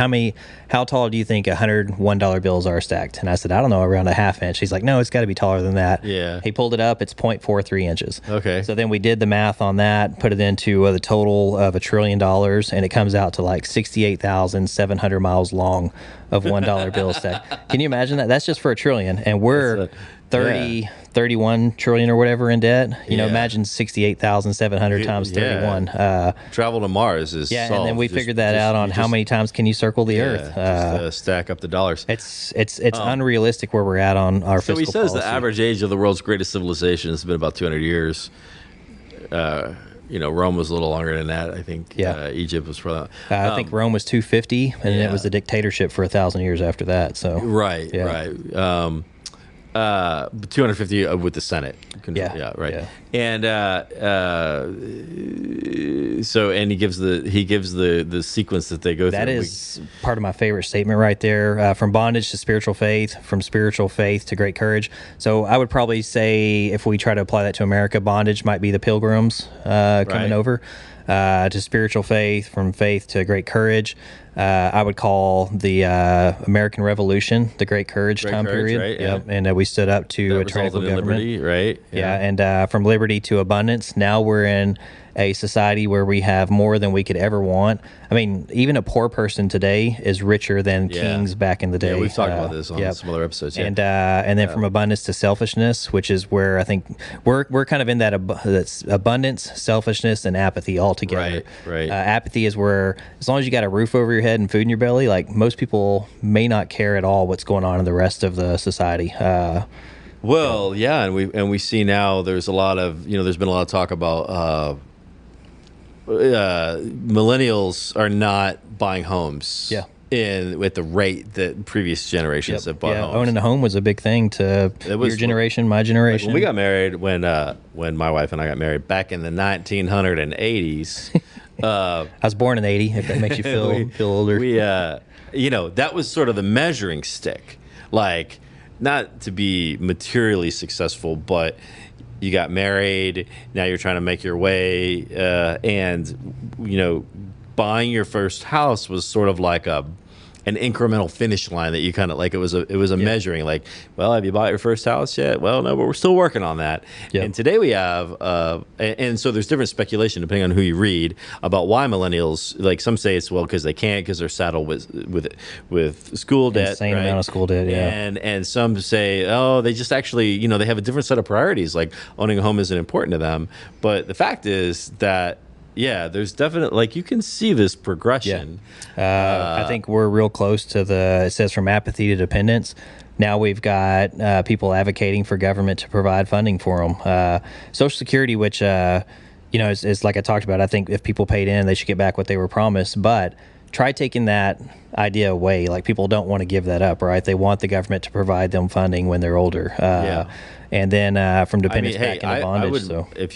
how tall do you think $101 bills are stacked? And I said, I don't know, around a half inch. He's like, no, it's got to be taller than that. Yeah. He pulled it up. It's 0.43 inches. Okay. So then we did the math on that, put it into the total of $1 trillion, and it comes out to like 68,700 miles long of $1 bill stacked. Can you imagine that? That's just for $1 trillion. And we're 31 trillion or whatever in debt. Imagine 68,700 times 31. Travel to Mars is solved. And then we figured that out on how many times can you circle the Earth. Just stack up the dollars. It's unrealistic where we're at on our fiscal policy. So he says the average age of the world's greatest civilization has been about 200 years. Rome was a little longer than that. I think Egypt was for that. I think Rome was 250, and then it was a dictatorship for 1,000 years after that. So right. 250 with the Senate. Right. And so he gives the sequence that they go through. That is part of my favorite statement right there. From bondage to spiritual faith, from spiritual faith to great courage. So I would probably say, if we try to apply that to America, bondage might be the Pilgrims coming over. To spiritual faith, from faith to great courage. I would call the American Revolution the Great Courage time period. Right? Yep. And we stood up to a tyrannical government. Liberty, right? Yeah. And from liberty to abundance. Now we're in a society where we have more than we could ever want. I mean, even a poor person today is richer than kings back in the day. Yeah, we've talked about this on some other episodes. Yeah. And then from abundance to selfishness, which is where I think we're kind of in that that's abundance, selfishness, and apathy all together. Right. Apathy is where, as long as you got a roof over your head and food in your belly, like, most people may not care at all what's going on in the rest of the society. Well, yeah, and we see now there's a lot of there's been a lot of talk about millennials are not buying homes. Yeah. At the rate that previous generations have bought homes. Owning a home was a big thing to your generation, my generation. Like when we got married, when my wife and I got married back in the 1980s. I was born in 80, if that makes you feel older. That was sort of the measuring stick. Like, not to be materially successful, but you got married, now you're trying to make your way, and buying your first house was sort of like an incremental finish line that you kind of like. It was a measuring, like, well, have you bought your first house yet? Well, no, but we're still working on that. Yep. And today we have, and so there's different speculation depending on who you read about why millennials, like, some say it's because they can't, because they're saddled with school debt, insane amount of school debt, and some say, oh, they just actually, they have a different set of priorities, like owning a home isn't important to them. But the fact is that, there's definitely, like, you can see this progression. I think we're real close to it says from apathy to dependence. Now we've got people advocating for government to provide funding for them. Social Security, which, is like I talked about, I think if people paid in, they should get back what they were promised. But try taking that idea away. Like, people don't want to give that up, right? They want the government to provide them funding when they're older. And then from dependence back into bondage.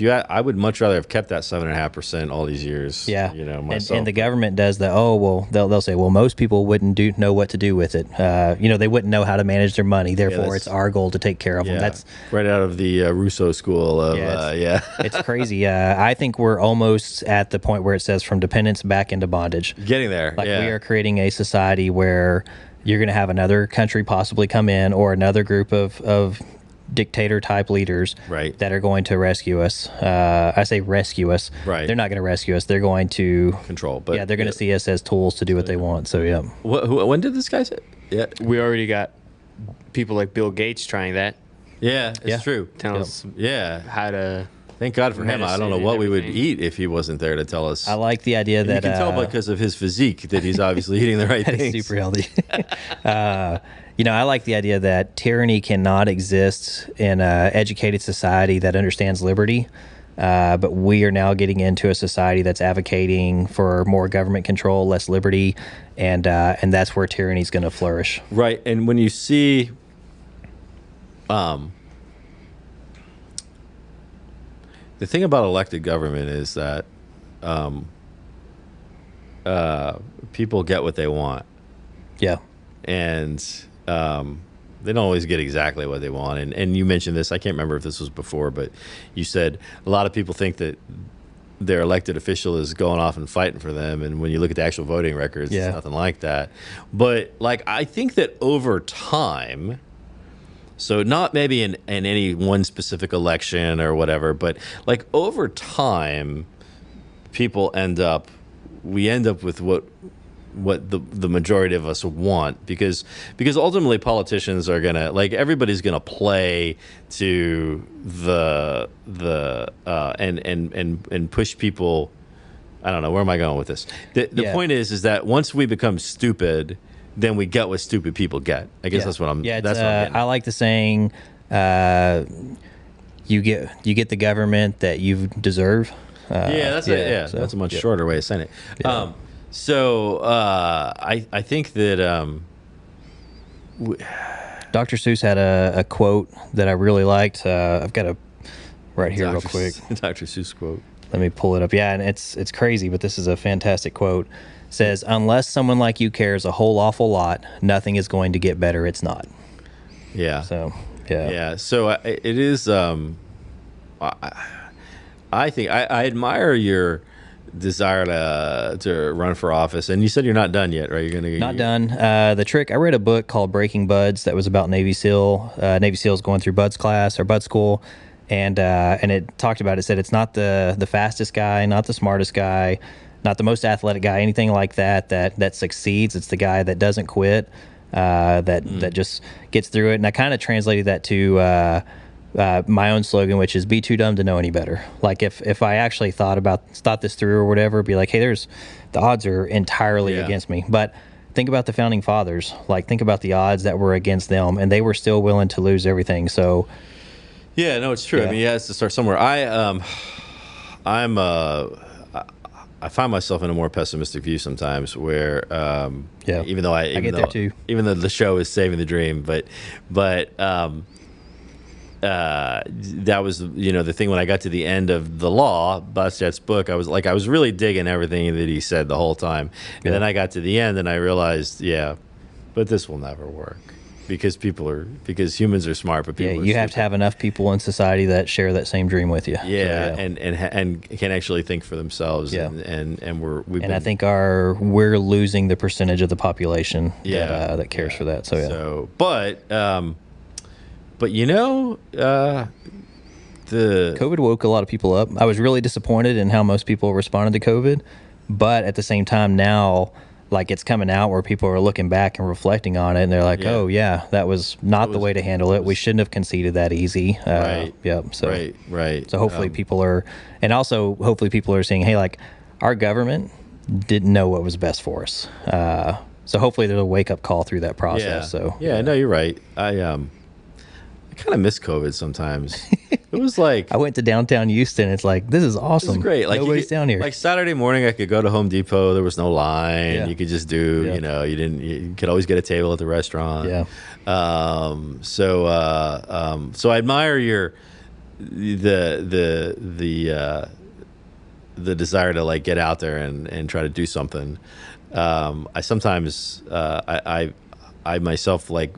I would much rather have kept that 7.5% all these years. Yeah, myself. And the government does they'll say, well, most people wouldn't know what to do with it. They wouldn't know how to manage their money. Therefore, it's our goal to take care of them. That's right out of the Rousseau school of it's crazy. I think we're almost at the point where it says from dependence back into bondage. Getting there. Like, we are creating a society where you're going to have another country possibly come in, or another group of dictator type leaders that are going to rescue us. I say rescue us. Right. They're not going to rescue us. They're going to control. But they're going to see us as tools to do what they want. So when did this guy say? Yeah, we already got people like Bill Gates trying that. Yeah, it's true. Tell us how to. Thank God for him. I don't know what we would eat if he wasn't there to tell us. I like the idea that you can tell because of his physique that he's obviously eating the right things. He's super healthy. I like the idea that tyranny cannot exist in an educated society that understands liberty. But we are now getting into a society that's advocating for more government control, less liberty, and that's where tyranny is going to flourish. Right. And when you see The thing about elected government is that people get what they want. Yeah. And they don't always get exactly what they want. And you mentioned this, I can't remember if this was before, but you said a lot of people think that their elected official is going off and fighting for them. And when you look at the actual voting records, it's nothing like that. But like, I think that over time, so not maybe in any one specific election or whatever, but like over time, we end up with what the majority of us want, because ultimately politicians are gonna, like, everybody's gonna play to the and push people. I don't know, where am I going with this? The point is that once we become stupid, then we get what stupid people get. I guess that's what I'm. Yeah, that's what I'm getting. I like the saying, you get the government that you deserve. That's a much shorter way of saying it. Yeah. I think that Dr. Seuss had a quote that I really liked. I've got it right here real quick. Dr. Seuss quote. Let me pull it up. Yeah, and it's crazy, but this is a fantastic quote. It says, "Unless someone like you cares a whole awful lot, nothing is going to get better. It's not." Yeah. So yeah. Yeah. So it is. I think I admire your desire to run for office, and you said you're not done yet, right? Not done. The trick. I read a book called Breaking Buds that was about Navy SEAL. Navy SEALs going through Buds class or Bud school, and it talked about. It said it's not the fastest guy, not the smartest guy, not the most athletic guy, anything like that succeeds. It's the guy that doesn't quit, that just gets through it. And I kind of translated that to my own slogan, which is "Be too dumb to know any better." Like if I actually thought this through or whatever, be like, hey, the odds are entirely against me. But think about the founding fathers. Like, think about the odds that were against them, and they were still willing to lose everything. So yeah, no, it's true. Yeah. I mean, it has to start somewhere. I find myself in a more pessimistic view sometimes, where even though I get there too. Even though the show is saving the dream, but that was, the thing when I got to the end of The Law, Bastiat's book, I was really digging everything that he said the whole time. And then I got to the end and I realized, but this will never work, because humans are smart, but people are you have to have enough people in society that share that same dream with you. Yeah, so, and can actually think for themselves. Yeah. And I think we're losing the percentage of the population that cares for that. So but the COVID woke a lot of people up. I was really disappointed in how most people responded to COVID, but at the same time now, like, it's coming out where people are looking back and reflecting on it, and they're like, "Oh yeah, that was not the way to handle it. We shouldn't have conceded that easy." Right. Yep. So right. So hopefully people are seeing, hey, like, our government didn't know what was best for us. So hopefully there's a wake up call through that process. So no, you're right. I kind of miss COVID sometimes. It was like I went to downtown Houston. It's like, this is awesome. This is great. Like, nobody's down here. Like Saturday morning, I could go to Home Depot. There was no line. Yeah. You could just do. You could always get a table at the restaurant. Yeah. So I admire the desire to, like, get out there and try to do something. I sometimes I myself, like,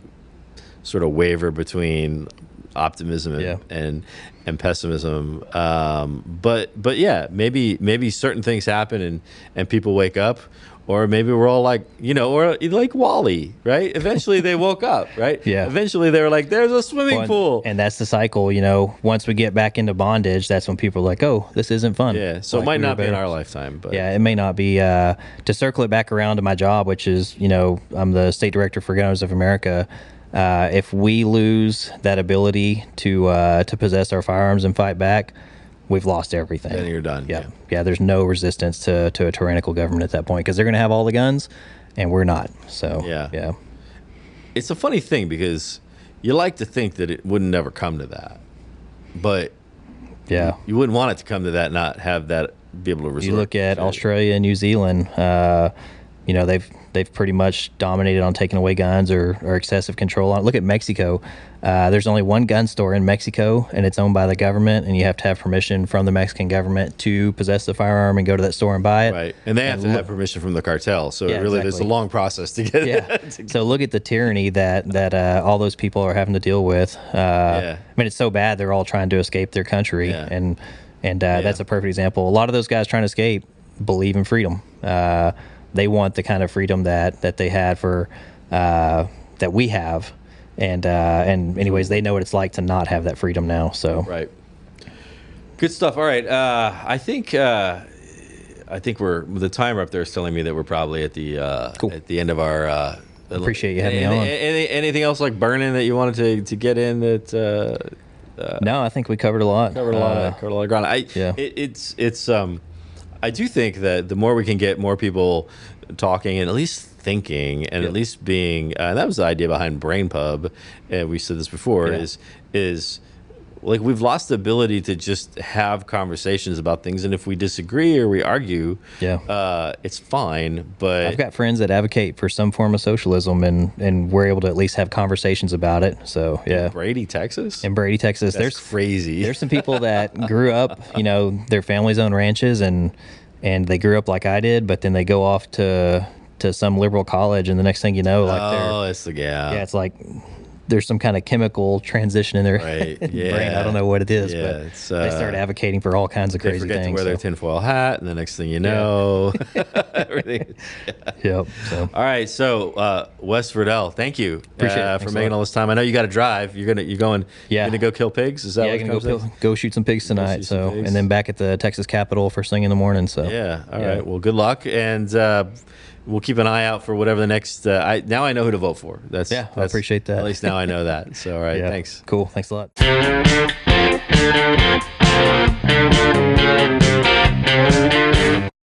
sort of waver between optimism and pessimism. But yeah, maybe certain things happen and people wake up, or maybe we're all like, or like Wall-E, right? Eventually they woke up, right? Yeah. Eventually they were like, there's a swimming pool. And that's the cycle, once we get back into bondage, that's when people are like, oh, this isn't fun. Yeah. So it might not be in our lifetime, but yeah, it may not be. To circle it back around to my job, which is, I'm the state director for Gunners of America. If we lose that ability to possess our firearms and fight back, we've lost everything. Then you're done. Yeah. There's no resistance to a tyrannical government at that point, because they're going to have all the guns, and we're not. So yeah. It's a funny thing, because you like to think that it wouldn't never come to that, but you wouldn't want it to come to that, not have that be able to resort. You look at Australia and New Zealand. They've pretty much dominated on taking away guns or excessive control on it. Look at Mexico. There's only one gun store in Mexico, and it's owned by the government, and you have to have permission from the Mexican government to possess the firearm and go to that store and buy it. Right, and they have to have permission from the cartel, so it really is a long process to get it. So look at the tyranny that all those people are having to deal with. I mean, it's so bad they're all trying to escape their country, and that's a perfect example. A lot of those guys trying to escape believe in freedom. They want the kind of freedom that they had for that we have. And anyways, they know what it's like to not have that freedom now. So right, good stuff. All right, I think we're the timer up there is telling me that we're probably at the at the end of our. Appreciate you having me on. Anything else like burning that you wanted to get in that? No, I think we covered a lot. Covered a lot of ground. I do think that the more we can get more people talking and at least thinking and at least being that was the idea behind BrainPub, and we said this before, is like we've lost the ability to just have conversations about things, and if we disagree or we argue, it's fine. But I've got friends that advocate for some form of socialism, and we're able to at least have conversations about it. So in Brady, Texas. There's crazy. There's some people that grew up, their families own ranches, and they grew up like I did, but then they go off to some liberal college, and the next thing you know, it's like there's some kind of chemical transition in their brain. I don't know what it is, but they start advocating for all kinds of crazy things. They forget to wear their tinfoil hat, and the next thing you know, everything. Yep. So. All right. So, Wes Virdell, thank you for making all this time. I know you got to drive. You're going to go kill pigs. Is that I'm gonna go shoot some pigs tonight. And then back at the Texas Capitol first thing in the morning. So all right. Well, good luck, and we'll keep an eye out for whatever the next. Now I know who to vote for. That's I appreciate that. At least now I know that. So all right, thanks. Cool. Thanks a lot.